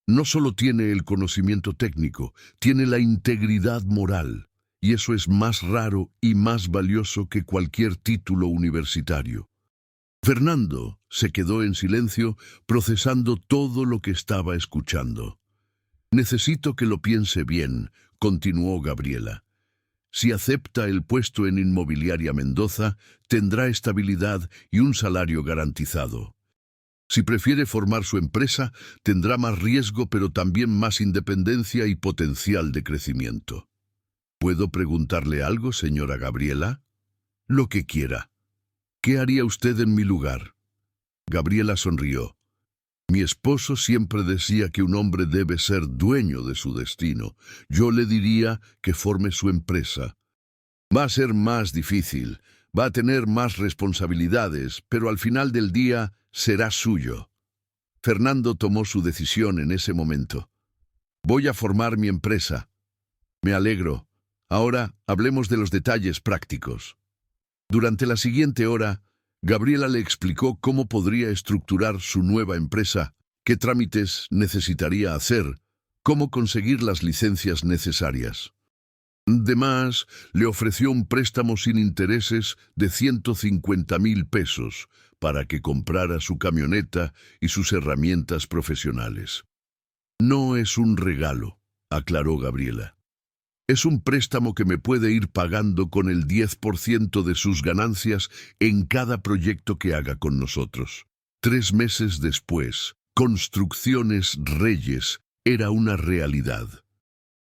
No solo tiene el conocimiento técnico, tiene la integridad moral, y eso es más raro y más valioso que cualquier título universitario». Fernando se quedó en silencio, procesando todo lo que estaba escuchando. «Necesito que lo piense bien», continuó Gabriela. «Si acepta el puesto en Inmobiliaria Mendoza, tendrá estabilidad y un salario garantizado. Si prefiere formar su empresa, tendrá más riesgo pero también más independencia y potencial de crecimiento». «¿Puedo preguntarle algo, señora Gabriela?» «Lo que quiera». «¿Qué haría usted en mi lugar?» Gabriela sonrió. «Mi esposo siempre decía que un hombre debe ser dueño de su destino. Yo le diría que forme su empresa. Va a ser más difícil, va a tener más responsabilidades, pero al final del día será suyo». Fernando tomó su decisión en ese momento. «Voy a formar mi empresa». «Me alegro. Ahora hablemos de los detalles prácticos». Durante la siguiente hora, Gabriela le explicó cómo podría estructurar su nueva empresa, qué trámites necesitaría hacer, cómo conseguir las licencias necesarias. Además, le ofreció un préstamo sin intereses de 150,000 pesos para que comprara su camioneta y sus herramientas profesionales. «No es un regalo», aclaró Gabriela. «Es un préstamo que me puede ir pagando con el 10% de sus ganancias en cada proyecto que haga con nosotros. 3 meses después, Construcciones Reyes era una realidad.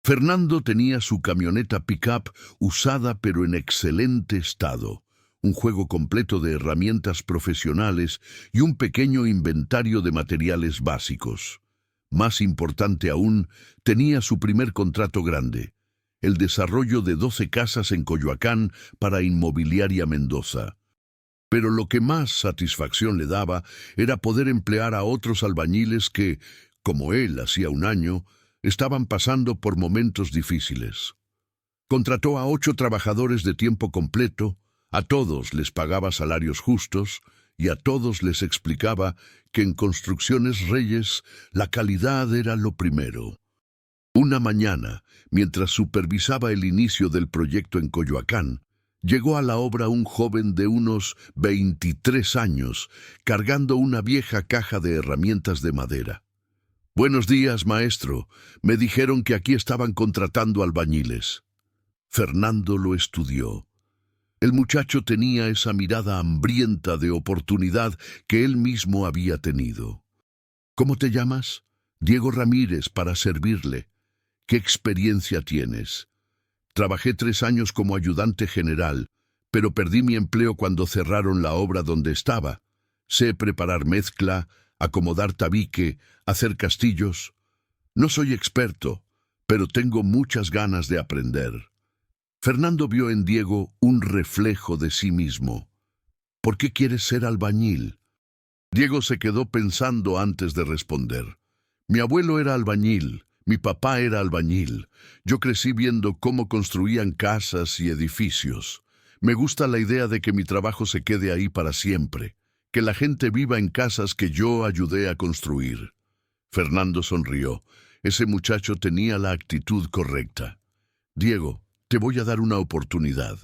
Fernando tenía su camioneta pick-up usada pero en excelente estado, un juego completo de herramientas profesionales y un pequeño inventario de materiales básicos. Más importante aún, tenía su primer contrato grande, el desarrollo de 12 casas en Coyoacán para Inmobiliaria Mendoza. Pero lo que más satisfacción le daba era poder emplear a otros albañiles que, como él hacía un año, estaban pasando por momentos difíciles. Contrató a 8 trabajadores de tiempo completo, a todos les pagaba salarios justos y a todos les explicaba que en Construcciones Reyes la calidad era lo primero. Una mañana, mientras supervisaba el inicio del proyecto en Coyoacán, llegó a la obra un joven de unos 23 años, cargando una vieja caja de herramientas de madera. «Buenos días, maestro. Me dijeron que aquí estaban contratando albañiles». Fernando lo estudió. El muchacho tenía esa mirada hambrienta de oportunidad que él mismo había tenido. «¿Cómo te llamas?» «Diego Ramírez, para servirle». «¿Qué experiencia tienes?» «Trabajé 3 años como ayudante general, pero perdí mi empleo cuando cerraron la obra donde estaba. Sé preparar mezcla, acomodar tabique, hacer castillos. No soy experto, pero tengo muchas ganas de aprender». Fernando vio en Diego un reflejo de sí mismo. «¿Por qué quieres ser albañil?» Diego se quedó pensando antes de responder. «Mi abuelo era albañil, mi papá era albañil. Yo crecí viendo cómo construían casas y edificios. Me gusta la idea de que mi trabajo se quede ahí para siempre, que la gente viva en casas que yo ayudé a construir». Fernando sonrió. Ese muchacho tenía la actitud correcta. «Diego, te voy a dar una oportunidad.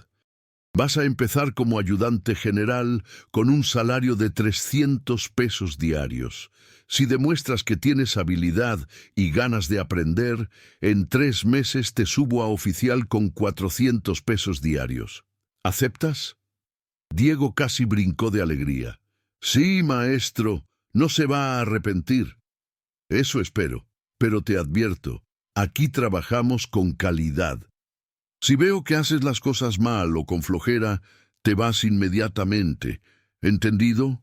Vas a empezar como ayudante general con un salario de 300 pesos diarios. Si demuestras que tienes habilidad y ganas de aprender, en 3 meses te subo a oficial con 400 pesos diarios. ¿Aceptas?» Diego casi brincó de alegría. «Sí, maestro, no se va a arrepentir». «Eso espero, pero te advierto, aquí trabajamos con calidad. Si veo que haces las cosas mal o con flojera, te vas inmediatamente. ¿Entendido?»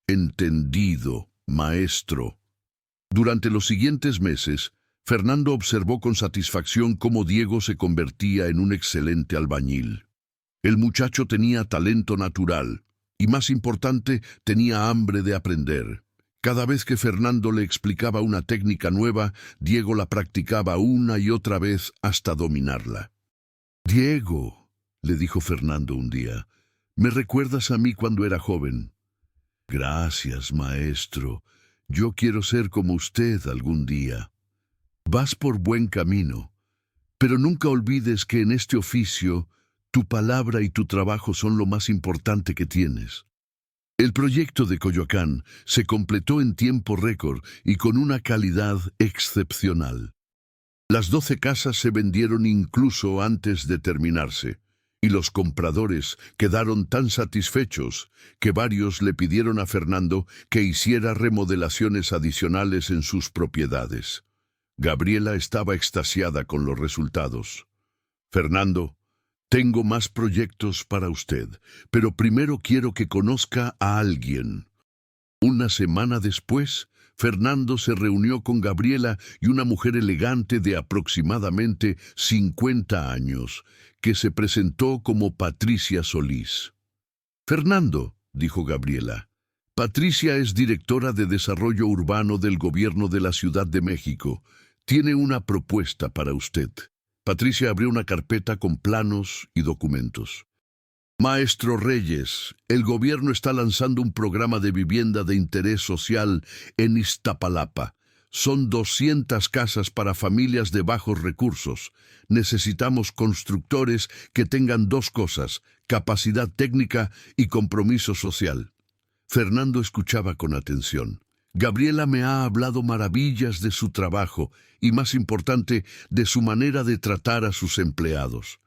«Entendido, maestro». Durante los siguientes meses, Fernando observó con satisfacción cómo Diego se convertía en un excelente albañil. El muchacho tenía talento natural y, más importante, tenía hambre de aprender. Cada vez que Fernando le explicaba una técnica nueva, Diego la practicaba una y otra vez hasta dominarla. «Diego», le dijo Fernando un día, «me recuerdas a mí cuando era joven». «Gracias, maestro. Yo quiero ser como usted algún día». «Vas por buen camino, pero nunca olvides que en este oficio tu palabra y tu trabajo son lo más importante que tienes». El proyecto de Coyoacán se completó en tiempo récord y con una calidad excepcional. Las 12 casas se vendieron incluso antes de terminarse, y los compradores quedaron tan satisfechos que varios le pidieron a Fernando que hiciera remodelaciones adicionales en sus propiedades. Gabriela estaba extasiada con los resultados. «Fernando, tengo más proyectos para usted, pero primero quiero que conozca a alguien». Una semana después, Fernando se reunió con Gabriela y una mujer elegante de aproximadamente 50 años, que se presentó como Patricia Solís. «Fernando», dijo Gabriela, «Patricia es directora de Desarrollo Urbano del Gobierno de la Ciudad de México. Tiene una propuesta para usted». Patricia abrió una carpeta con planos y documentos. «Maestro Reyes, el gobierno está lanzando un programa de vivienda de interés social en Iztapalapa. Son 200 casas para familias de bajos recursos. Necesitamos constructores que tengan 2 cosas, capacidad técnica y compromiso social». Fernando escuchaba con atención. «Gabriela me ha hablado maravillas de su trabajo y, más importante, de su manera de tratar a sus empleados.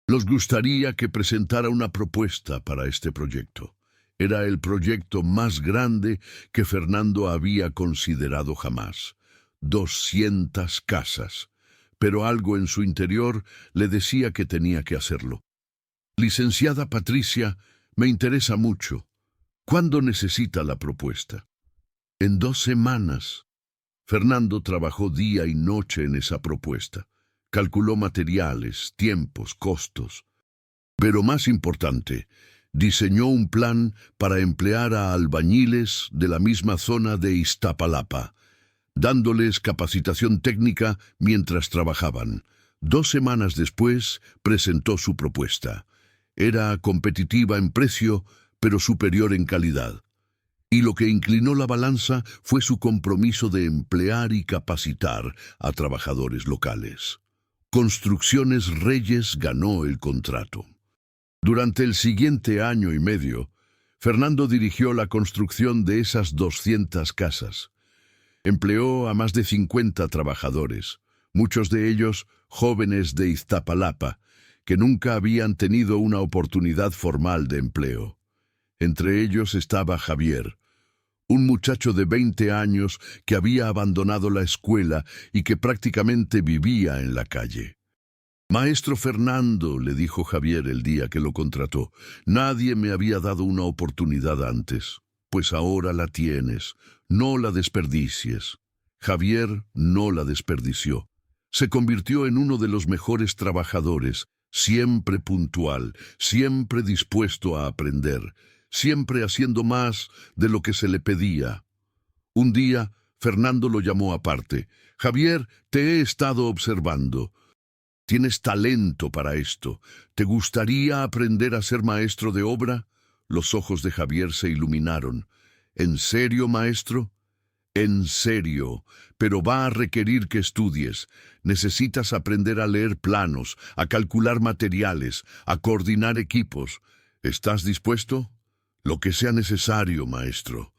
Nos gustaría que presentara una propuesta para este proyecto. Era el proyecto más grande que Fernando había considerado jamás. 200 casas. Pero algo en su interior le decía que tenía que hacerlo. Licenciada Patricia, me interesa mucho. ¿Cuándo necesita la propuesta? En 2 semanas. Fernando trabajó día y noche en esa propuesta. Calculó materiales, tiempos, costos. Pero más importante, diseñó un plan para emplear a albañiles de la misma zona de Iztapalapa, dándoles capacitación técnica mientras trabajaban. 2 semanas después presentó su propuesta. Era competitiva en precio, pero superior en calidad. Y lo que inclinó la balanza fue su compromiso de emplear y capacitar a trabajadores locales. Construcciones Reyes ganó el contrato. Durante el siguiente año y medio, Fernando dirigió la construcción de esas 200 casas. Empleó a más de 50 trabajadores, muchos de ellos jóvenes de Iztapalapa, que nunca habían tenido una oportunidad formal de empleo. Entre ellos estaba Javier, un muchacho de 20 años que había abandonado la escuela y que prácticamente vivía en la calle. «Maestro Fernando», le dijo Javier el día que lo contrató, «nadie me había dado una oportunidad antes. Pues ahora la tienes. No la desperdicies». Javier no la desperdició. Se convirtió en uno de los mejores trabajadores, siempre puntual, siempre dispuesto a aprender, siempre haciendo más de lo que se le pedía. Un día, Fernando lo llamó aparte. «Javier, te he estado observando. Tienes talento para esto. ¿Te gustaría aprender a ser maestro de obra?» Los ojos de Javier se iluminaron. «¿En serio, maestro?» «En serio, pero va a requerir que estudies. Necesitas aprender a leer planos, a calcular materiales, a coordinar equipos. ¿Estás dispuesto?» «Lo que sea necesario, maestro».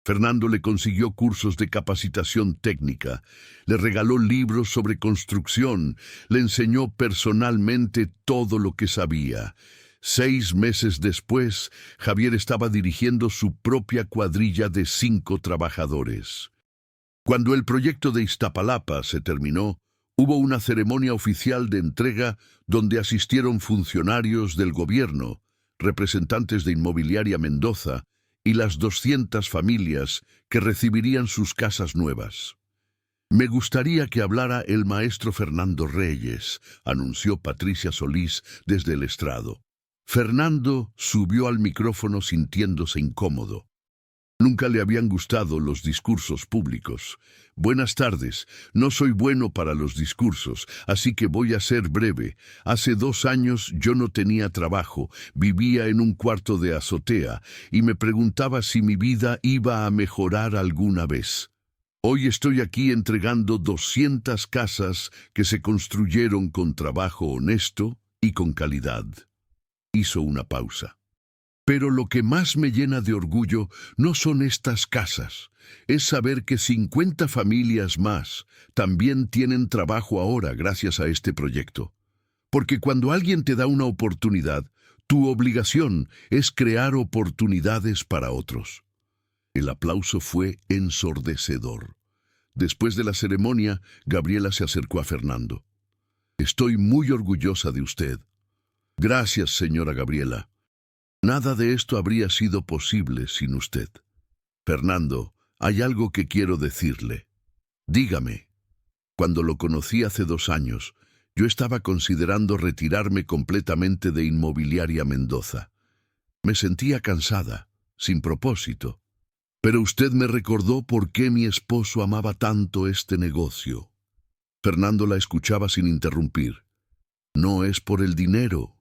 Fernando le consiguió cursos de capacitación técnica, le regaló libros sobre construcción, le enseñó personalmente todo lo que sabía. 6 meses después, Javier estaba dirigiendo su propia cuadrilla de 5 trabajadores. Cuando el proyecto de Iztapalapa se terminó, hubo una ceremonia oficial de entrega donde asistieron funcionarios del gobierno, representantes de Inmobiliaria Mendoza, y las 200 familias que recibirían sus casas nuevas. «Me gustaría que hablara el maestro Fernando Reyes», anunció Patricia Solís desde el estrado. Fernando subió al micrófono sintiéndose incómodo. Nunca le habían gustado los discursos públicos. «Buenas tardes. No soy bueno para los discursos, así que voy a ser breve. Hace 2 años yo no tenía trabajo, vivía en un cuarto de azotea y me preguntaba si mi vida iba a mejorar alguna vez. Hoy estoy aquí entregando 200 casas que se construyeron con trabajo honesto y con calidad». Hizo una pausa. «Pero lo que más me llena de orgullo no son estas casas, es saber que 50 familias más también tienen trabajo ahora gracias a este proyecto. Porque cuando alguien te da una oportunidad, tu obligación es crear oportunidades para otros». El aplauso fue ensordecedor. Después de la ceremonia, Gabriela se acercó a Fernando. «Estoy muy orgullosa de usted». «Gracias, señora Gabriela. Nada de esto habría sido posible sin usted». «Fernando, hay algo que quiero decirle». «Dígame». «Cuando lo conocí hace 2 años, yo estaba considerando retirarme completamente de Inmobiliaria Mendoza. Me sentía cansada, sin propósito. Pero usted me recordó por qué mi esposo amaba tanto este negocio». Fernando la escuchaba sin interrumpir. «No es por el dinero.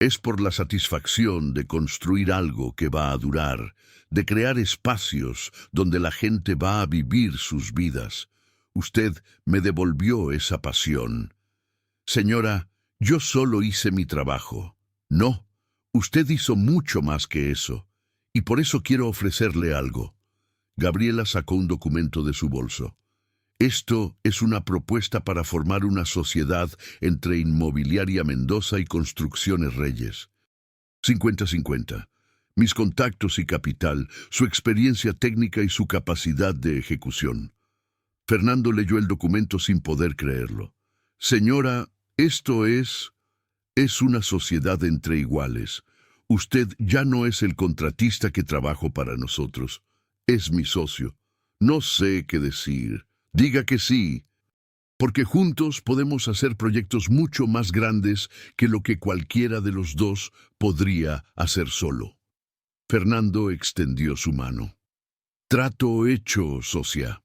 Es por la satisfacción de construir algo que va a durar, de crear espacios donde la gente va a vivir sus vidas. Usted me devolvió esa pasión». «Señora, yo solo hice mi trabajo». «No, usted hizo mucho más que eso, y por eso quiero ofrecerle algo». Gabriela sacó un documento de su bolso. «Esto es una propuesta para formar una sociedad entre Inmobiliaria Mendoza y Construcciones Reyes. 50-50. mis contactos y capital, su experiencia técnica y su capacidad de ejecución. Fernando leyó el documento sin poder creerlo. Señora, esto es una sociedad entre iguales. Usted ya no es el contratista que trabajo para nosotros. Es mi socio. No sé qué decir. Diga que sí, porque juntos podemos hacer proyectos mucho más grandes que lo que cualquiera de los dos podría hacer solo. Fernando extendió su mano. Trato hecho, socia.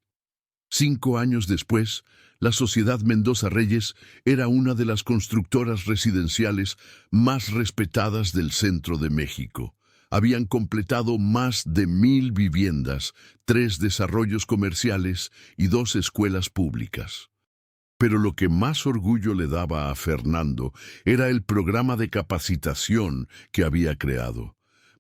5 años después, la Sociedad Mendoza Reyes era una de las constructoras residenciales más respetadas del centro de México. Habían completado más de 1000 viviendas, 3 desarrollos comerciales y 2 escuelas públicas. Pero lo que más orgullo le daba a Fernando era el programa de capacitación que había creado.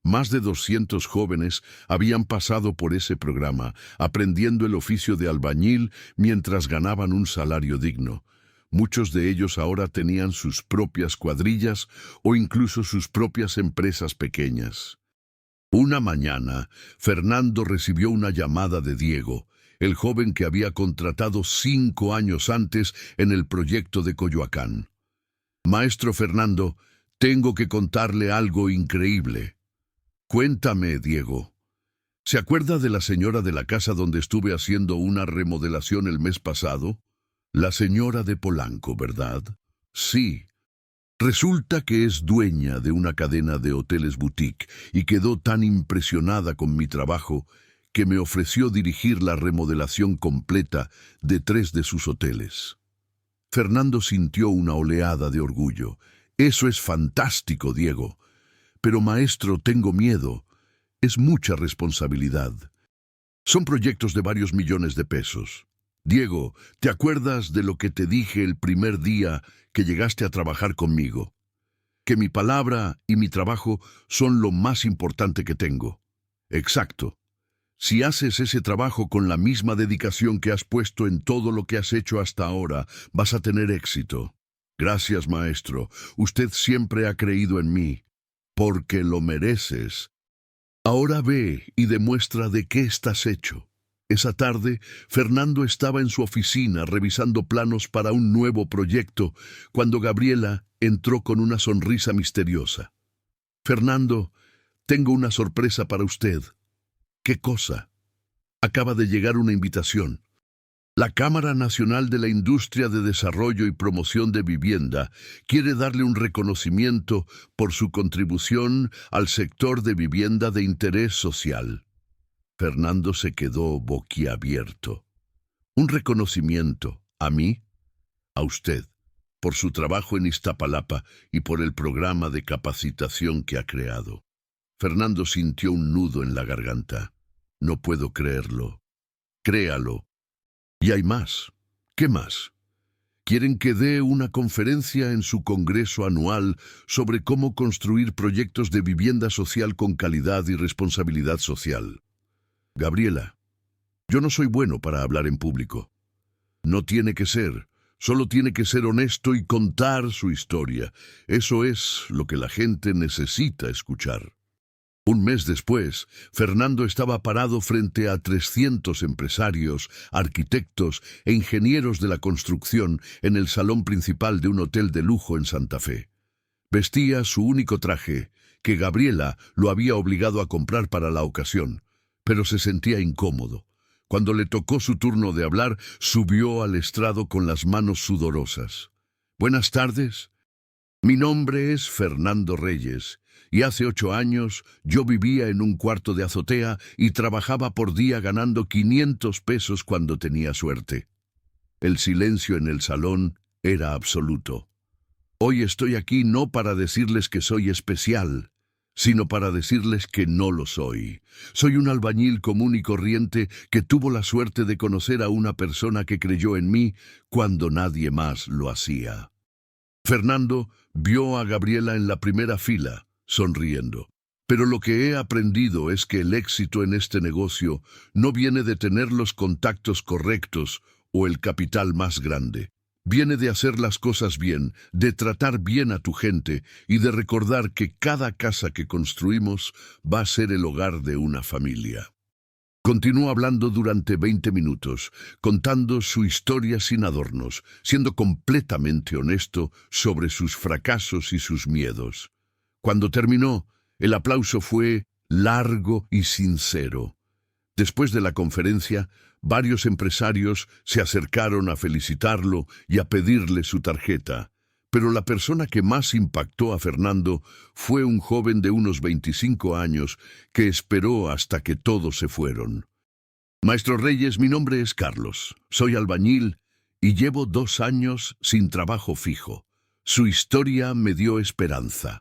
Más de 200 jóvenes habían pasado por ese programa, aprendiendo el oficio de albañil mientras ganaban un salario digno. Muchos de ellos ahora tenían sus propias cuadrillas o incluso sus propias empresas pequeñas. Una mañana, Fernando recibió una llamada de Diego, el joven que había contratado 5 años antes en el proyecto de Coyoacán. Maestro Fernando, tengo que contarle algo increíble. Cuéntame, Diego. ¿Se acuerda de la señora de la casa donde estuve haciendo una remodelación el mes pasado? La señora de Polanco, ¿verdad? Sí. Resulta que es dueña de una cadena de hoteles boutique y quedó tan impresionada con mi trabajo que me ofreció dirigir la remodelación completa de 3 de sus hoteles. Fernando sintió una oleada de orgullo. Eso es fantástico, Diego. Pero maestro, tengo miedo. Es mucha responsabilidad. Son proyectos de varios millones de pesos. Diego, ¿te acuerdas de lo que te dije el primer día que llegaste a trabajar conmigo? Que mi palabra y mi trabajo son lo más importante que tengo. Exacto. Si haces ese trabajo con la misma dedicación que has puesto en todo lo que has hecho hasta ahora, vas a tener éxito. Gracias, maestro. Usted siempre ha creído en mí. Porque lo mereces. Ahora ve y demuestra de qué estás hecho. Esa tarde, Fernando estaba en su oficina revisando planos para un nuevo proyecto, cuando Gabriela entró con una sonrisa misteriosa. Fernando, tengo una sorpresa para usted. ¿Qué cosa? Acaba de llegar una invitación. La Cámara Nacional de la Industria de Desarrollo y Promoción de Vivienda quiere darle un reconocimiento por su contribución al sector de vivienda de interés social. Fernando se quedó boquiabierto. ¿Un reconocimiento? ¿A mí? A usted, por su trabajo en Iztapalapa y por el programa de capacitación que ha creado. Fernando sintió un nudo en la garganta. No puedo creerlo. Créalo. Y hay más. ¿Qué más? Quieren que dé una conferencia en su congreso anual sobre cómo construir proyectos de vivienda social con calidad y responsabilidad social. Gabriela, yo no soy bueno para hablar en público. No tiene que ser. Solo tiene que ser honesto y contar su historia. Eso es lo que la gente necesita escuchar. Un mes después, Fernando estaba parado frente a 300 empresarios, arquitectos e ingenieros de la construcción en el salón principal de un hotel de lujo en Santa Fe. Vestía su único traje, que Gabriela lo había obligado a comprar para la ocasión, pero se sentía incómodo. Cuando le tocó su turno de hablar, subió al estrado con las manos sudorosas. Buenas tardes. Mi nombre es Fernando Reyes. Y hace 8 años yo vivía en un cuarto de azotea y trabajaba por día ganando 500 pesos cuando tenía suerte. El silencio en el salón era absoluto. Hoy estoy aquí no para decirles que soy especial, sino para decirles que no lo soy. Soy un albañil común y corriente que tuvo la suerte de conocer a una persona que creyó en mí cuando nadie más lo hacía. Fernando vio a Gabriela en la primera fila, sonriendo. Pero lo que he aprendido es que el éxito en este negocio no viene de tener los contactos correctos o el capital más grande. Viene de hacer las cosas bien, de tratar bien a tu gente y de recordar que cada casa que construimos va a ser el hogar de una familia. Continuó hablando durante 20 minutos, contando su historia sin adornos, siendo completamente honesto sobre sus fracasos y sus miedos. Cuando terminó, el aplauso fue largo y sincero. Después de la conferencia, varios empresarios se acercaron a felicitarlo y a pedirle su tarjeta. Pero la persona que más impactó a Fernando fue un joven de unos 25 años que esperó hasta que todos se fueron. Maestro Reyes, mi nombre es Carlos. Soy albañil y llevo 2 años sin trabajo fijo. Su historia me dio esperanza.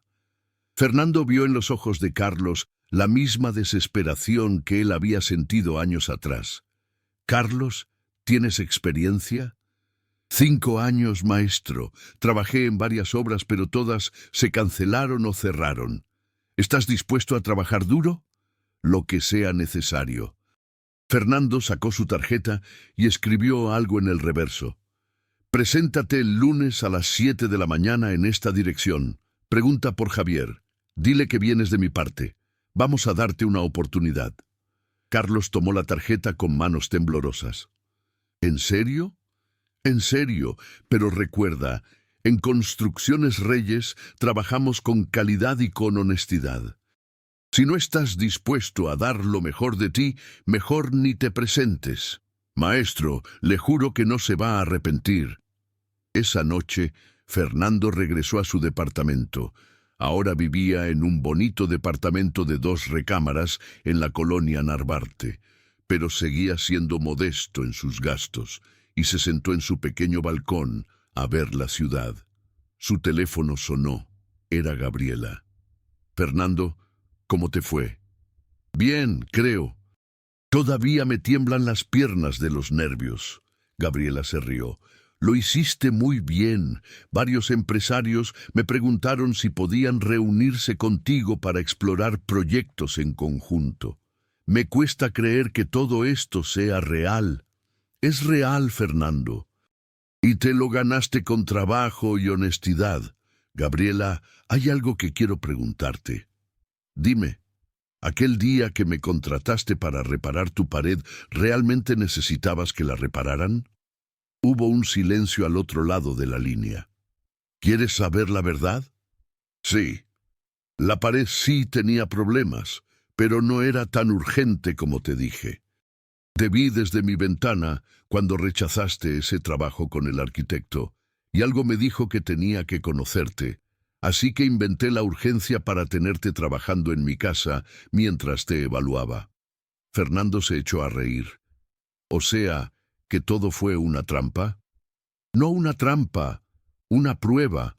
Fernando vio en los ojos de Carlos la misma desesperación que él había sentido años atrás. Carlos, ¿tienes experiencia? 5 años, maestro. Trabajé en varias obras, pero todas se cancelaron o cerraron. ¿Estás dispuesto a trabajar duro? Lo que sea necesario. Fernando sacó su tarjeta y escribió algo en el reverso. Preséntate el lunes a las 7 de la mañana en esta dirección. Pregunta por Javier. Dile que vienes de mi parte. Vamos a darte una oportunidad. Carlos tomó la tarjeta con manos temblorosas. ¿En serio? En serio, pero recuerda, en Construcciones Reyes trabajamos con calidad y con honestidad. Si no estás dispuesto a dar lo mejor de ti, mejor ni te presentes. Maestro, le juro que no se va a arrepentir. Esa noche, Fernando regresó a su departamento. Ahora vivía en un bonito departamento de 2 recámaras en la colonia Narvarte, pero seguía siendo modesto en sus gastos y se sentó en su pequeño balcón a ver la ciudad. Su teléfono sonó. Era Gabriela. Fernando, ¿cómo te fue? Bien, creo. Todavía me tiemblan las piernas de los nervios. Gabriela se rió. Lo hiciste muy bien. Varios empresarios me preguntaron si podían reunirse contigo para explorar proyectos en conjunto. Me cuesta creer que todo esto sea real. Es real, Fernando. Y te lo ganaste con trabajo y honestidad. Gabriela, hay algo que quiero preguntarte. Dime, aquel día que me contrataste para reparar tu pared, ¿realmente necesitabas que la repararan? Hubo un silencio al otro lado de la línea. ¿Quieres saber la verdad? Sí. La pared sí tenía problemas, pero no era tan urgente como te dije. Te vi desde mi ventana cuando rechazaste ese trabajo con el arquitecto, y algo me dijo que tenía que conocerte, así que inventé la urgencia para tenerte trabajando en mi casa mientras te evaluaba. Fernando se echó a reír. O sea, ¿que todo fue una trampa? No una trampa, una prueba.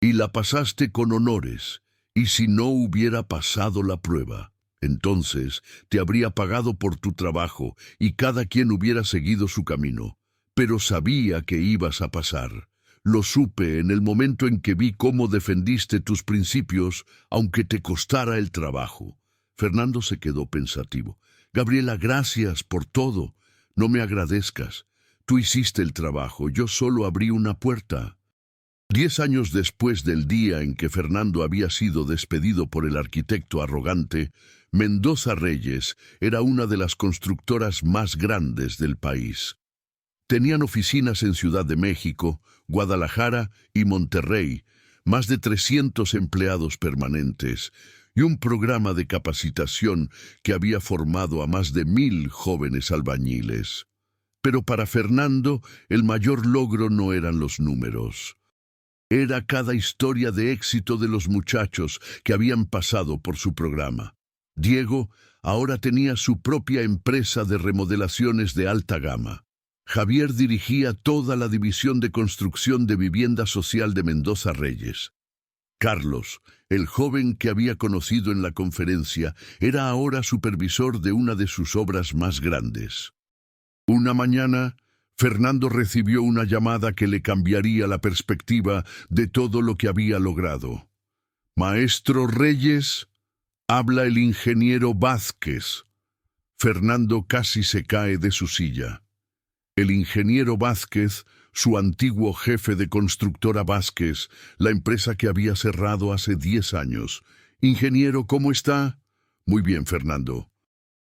Y la pasaste con honores. Y si no hubiera pasado la prueba, entonces te habría pagado por tu trabajo y cada quien hubiera seguido su camino. Pero sabía que ibas a pasar. Lo supe en el momento en que vi cómo defendiste tus principios, aunque te costara el trabajo. Fernando se quedó pensativo. Gabriela, gracias por todo. No me agradezcas. Tú hiciste el trabajo, yo solo abrí una puerta. 10 años después del día en que Fernando había sido despedido por el arquitecto arrogante, Mendoza Reyes era una de las constructoras más grandes del país. Tenían oficinas en Ciudad de México, Guadalajara y Monterrey, más de 300 empleados permanentes y un programa de capacitación que había formado a más de 1000 jóvenes albañiles. Pero para Fernando, el mayor logro no eran los números. Era cada historia de éxito de los muchachos que habían pasado por su programa. Diego ahora tenía su propia empresa de remodelaciones de alta gama. Javier dirigía toda la división de construcción de vivienda social de Mendoza Reyes. Carlos, el joven que había conocido en la conferencia, era ahora supervisor de una de sus obras más grandes. Una mañana, Fernando recibió una llamada que le cambiaría la perspectiva de todo lo que había logrado. «Maestro Reyes, habla el ingeniero Vázquez». Fernando casi se cae de su silla. El ingeniero Vázquez su antiguo jefe de constructora Vázquez, la empresa que había cerrado hace 10 años. Ingeniero, ¿cómo está? Muy bien, Fernando.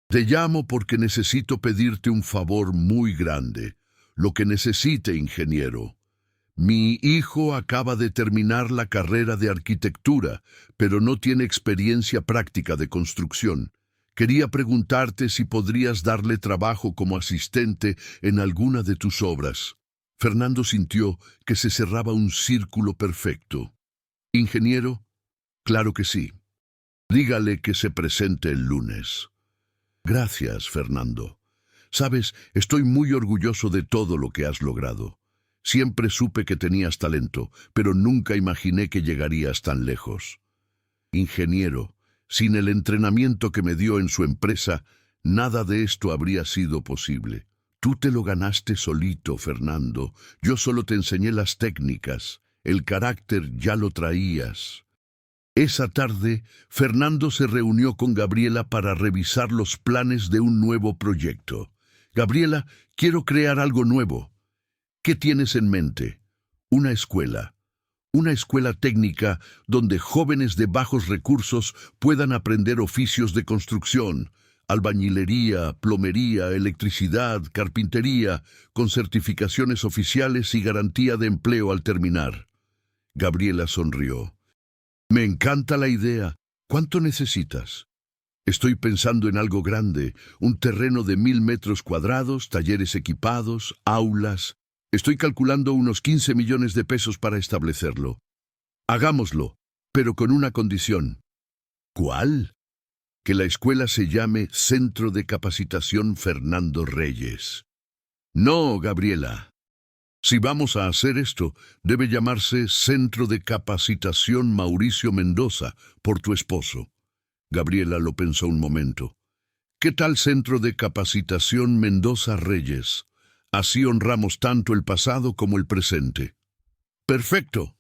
Te llamo porque necesito pedirte un favor muy grande. Lo que necesite, ingeniero. Mi hijo acaba de terminar la carrera de arquitectura, pero no tiene experiencia práctica de construcción. Quería preguntarte si podrías darle trabajo como asistente en alguna de tus obras. Fernando sintió que se cerraba un círculo perfecto. Ingeniero, claro que sí. Dígale que se presente el lunes. Gracias, Fernando. Sabes, estoy muy orgulloso de todo lo que has logrado. Siempre supe que tenías talento, pero nunca imaginé que llegarías tan lejos. Ingeniero, sin el entrenamiento que me dio en su empresa, nada de esto habría sido posible. Tú te lo ganaste solito, Fernando. Yo solo te enseñé las técnicas. El carácter ya lo traías. Esa tarde, Fernando se reunió con Gabriela para revisar los planes de un nuevo proyecto. Gabriela, quiero crear algo nuevo. ¿Qué tienes en mente? Una escuela. Una escuela técnica donde jóvenes de bajos recursos puedan aprender oficios de construcción, albañilería, plomería, electricidad, carpintería, con certificaciones oficiales y garantía de empleo al terminar. Gabriela sonrió. Me encanta la idea. ¿Cuánto necesitas? Estoy pensando en algo grande, un terreno de 1000 metros cuadrados, talleres equipados, aulas. Estoy calculando unos 15 millones de pesos para establecerlo. Hagámoslo, pero con una condición. ¿Cuál? Que la escuela se llame Centro de Capacitación Fernando Reyes. No, Gabriela. Si vamos a hacer esto, debe llamarse Centro de Capacitación Mauricio Mendoza, por tu esposo. Gabriela lo pensó un momento. ¿Qué tal Centro de Capacitación Mendoza Reyes? Así honramos tanto el pasado como el presente. Perfecto.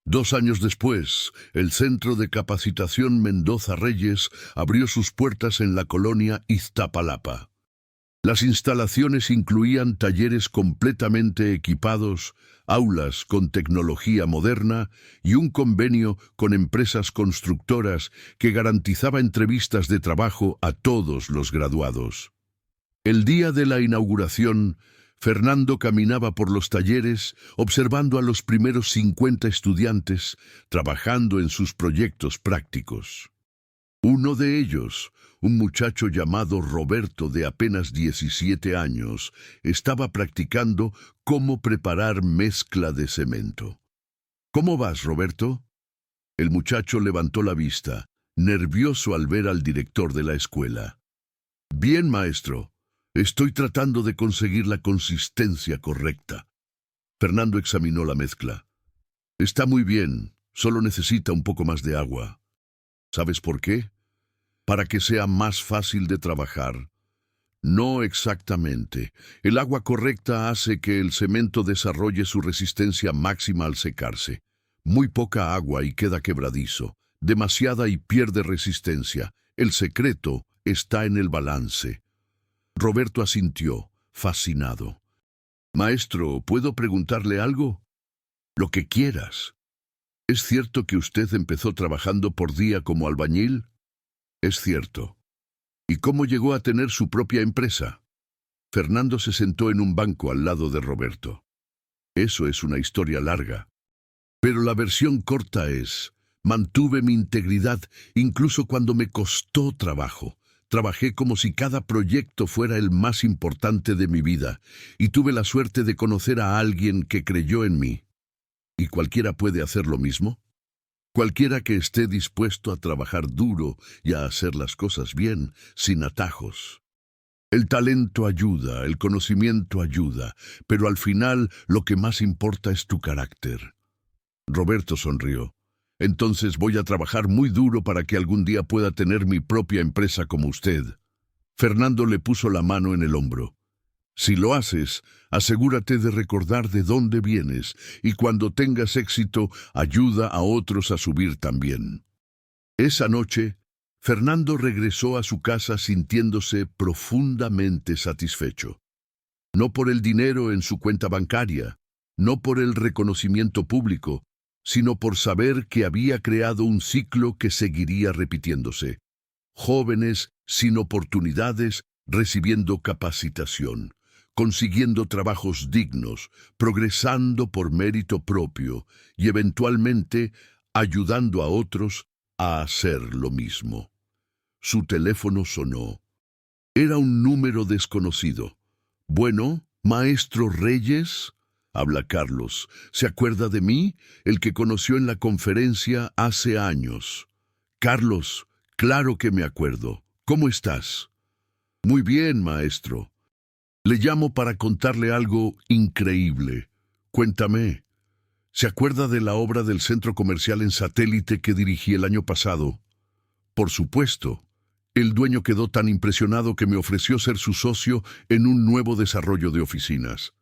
2 años después, el Centro de Capacitación Mendoza Reyes abrió sus puertas en la colonia Iztapalapa. Las instalaciones incluían talleres completamente equipados, aulas con tecnología moderna y un convenio con empresas constructoras que garantizaba entrevistas de trabajo a todos los graduados. El día de la inauguración, Fernando caminaba por los talleres observando a los primeros 50 estudiantes trabajando en sus proyectos prácticos. Uno de ellos, un muchacho llamado Roberto de apenas 17 años, estaba practicando cómo preparar mezcla de cemento. ¿Cómo vas, Roberto? El muchacho levantó la vista, nervioso al ver al director de la escuela. Bien, maestro. Estoy tratando de conseguir la consistencia correcta. Fernando examinó la mezcla. Está muy bien, solo necesita un poco más de agua. ¿Sabes por qué? Para que sea más fácil de trabajar. No exactamente. El agua correcta hace que el cemento desarrolle su resistencia máxima al secarse. Muy poca agua y queda quebradizo. Demasiada y pierde resistencia. El secreto está en el balance. Roberto asintió, fascinado. Maestro, ¿puedo preguntarle algo? Lo que quieras. ¿Es cierto que usted empezó trabajando por día como albañil? Es cierto. ¿Y cómo llegó a tener su propia empresa? Fernando se sentó en un banco al lado de Roberto. Eso es una historia larga. Pero la versión corta es, mantuve mi integridad incluso cuando me costó trabajo. Trabajé como si cada proyecto fuera el más importante de mi vida y tuve la suerte de conocer a alguien que creyó en mí. ¿Y cualquiera puede hacer lo mismo? Cualquiera que esté dispuesto a trabajar duro y a hacer las cosas bien, sin atajos. El talento ayuda, el conocimiento ayuda, pero al final lo que más importa es tu carácter. Roberto sonrió. Entonces voy a trabajar muy duro para que algún día pueda tener mi propia empresa como usted. Fernando le puso la mano en el hombro. Si lo haces, asegúrate de recordar de dónde vienes y cuando tengas éxito, ayuda a otros a subir también. Esa noche, Fernando regresó a su casa sintiéndose profundamente satisfecho. No por el dinero en su cuenta bancaria, no por el reconocimiento público, sino por saber que había creado un ciclo que seguiría repitiéndose. Jóvenes sin oportunidades recibiendo capacitación, consiguiendo trabajos dignos, progresando por mérito propio y eventualmente ayudando a otros a hacer lo mismo. Su teléfono sonó. Era un número desconocido. Bueno, maestro Reyes, habla Carlos. ¿Se acuerda de mí? El que conoció en la conferencia hace años. Carlos, claro que me acuerdo. ¿Cómo estás? Muy bien, maestro. Le llamo para contarle algo increíble. Cuéntame. ¿Se acuerda de la obra del centro comercial en Satélite que dirigí el año pasado? Por supuesto. El dueño quedó tan impresionado que me ofreció ser su socio en un nuevo desarrollo de oficinas.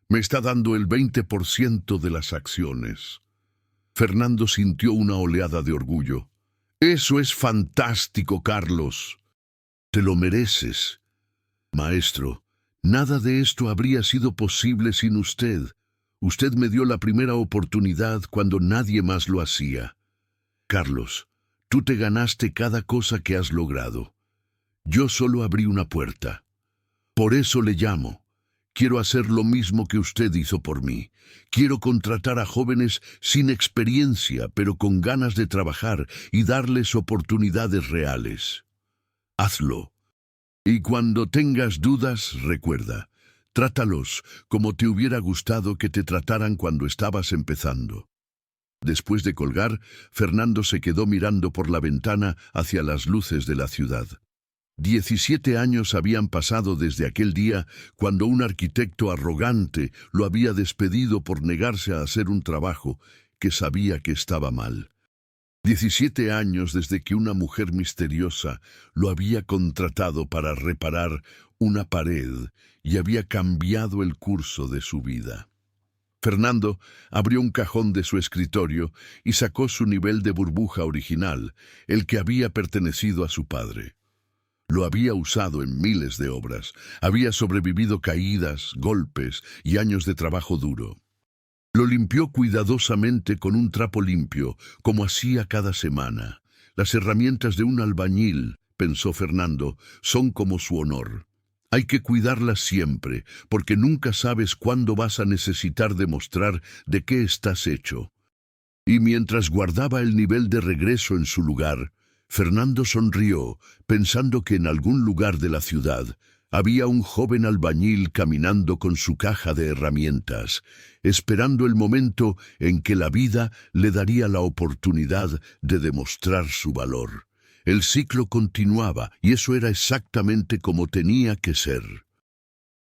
Me está dando el 20% de las acciones. Fernando sintió una oleada de orgullo. Eso es fantástico, Carlos. Te lo mereces. Maestro, nada de esto habría sido posible sin usted. Usted me dio la primera oportunidad cuando nadie más lo hacía. Carlos, tú te ganaste cada cosa que has logrado. Yo solo abrí una puerta. Por eso le llamo. Quiero hacer lo mismo que usted hizo por mí. Quiero contratar a jóvenes sin experiencia, pero con ganas de trabajar y darles oportunidades reales. Hazlo. Y cuando tengas dudas, recuerda, trátalos como te hubiera gustado que te trataran cuando estabas empezando. Después de colgar, Fernando se quedó mirando por la ventana hacia las luces de la ciudad. 17 años habían pasado desde aquel día cuando un arquitecto arrogante lo había despedido por negarse a hacer un trabajo que sabía que estaba mal. 17 años desde que una mujer misteriosa lo había contratado para reparar una pared y había cambiado el curso de su vida. Fernando abrió un cajón de su escritorio y sacó su nivel de burbuja original, el que había pertenecido a su padre. Lo había usado en miles de obras, había sobrevivido caídas, golpes y años de trabajo duro. Lo limpió cuidadosamente con un trapo limpio, como hacía cada semana. Las herramientas de un albañil, pensó Fernando, son como su honor. Hay que cuidarlas siempre, porque nunca sabes cuándo vas a necesitar demostrar de qué estás hecho. Y mientras guardaba el nivel de regreso en su lugar, Fernando sonrió, pensando que en algún lugar de la ciudad había un joven albañil caminando con su caja de herramientas, esperando el momento en que la vida le daría la oportunidad de demostrar su valor. El ciclo continuaba, y eso era exactamente como tenía que ser.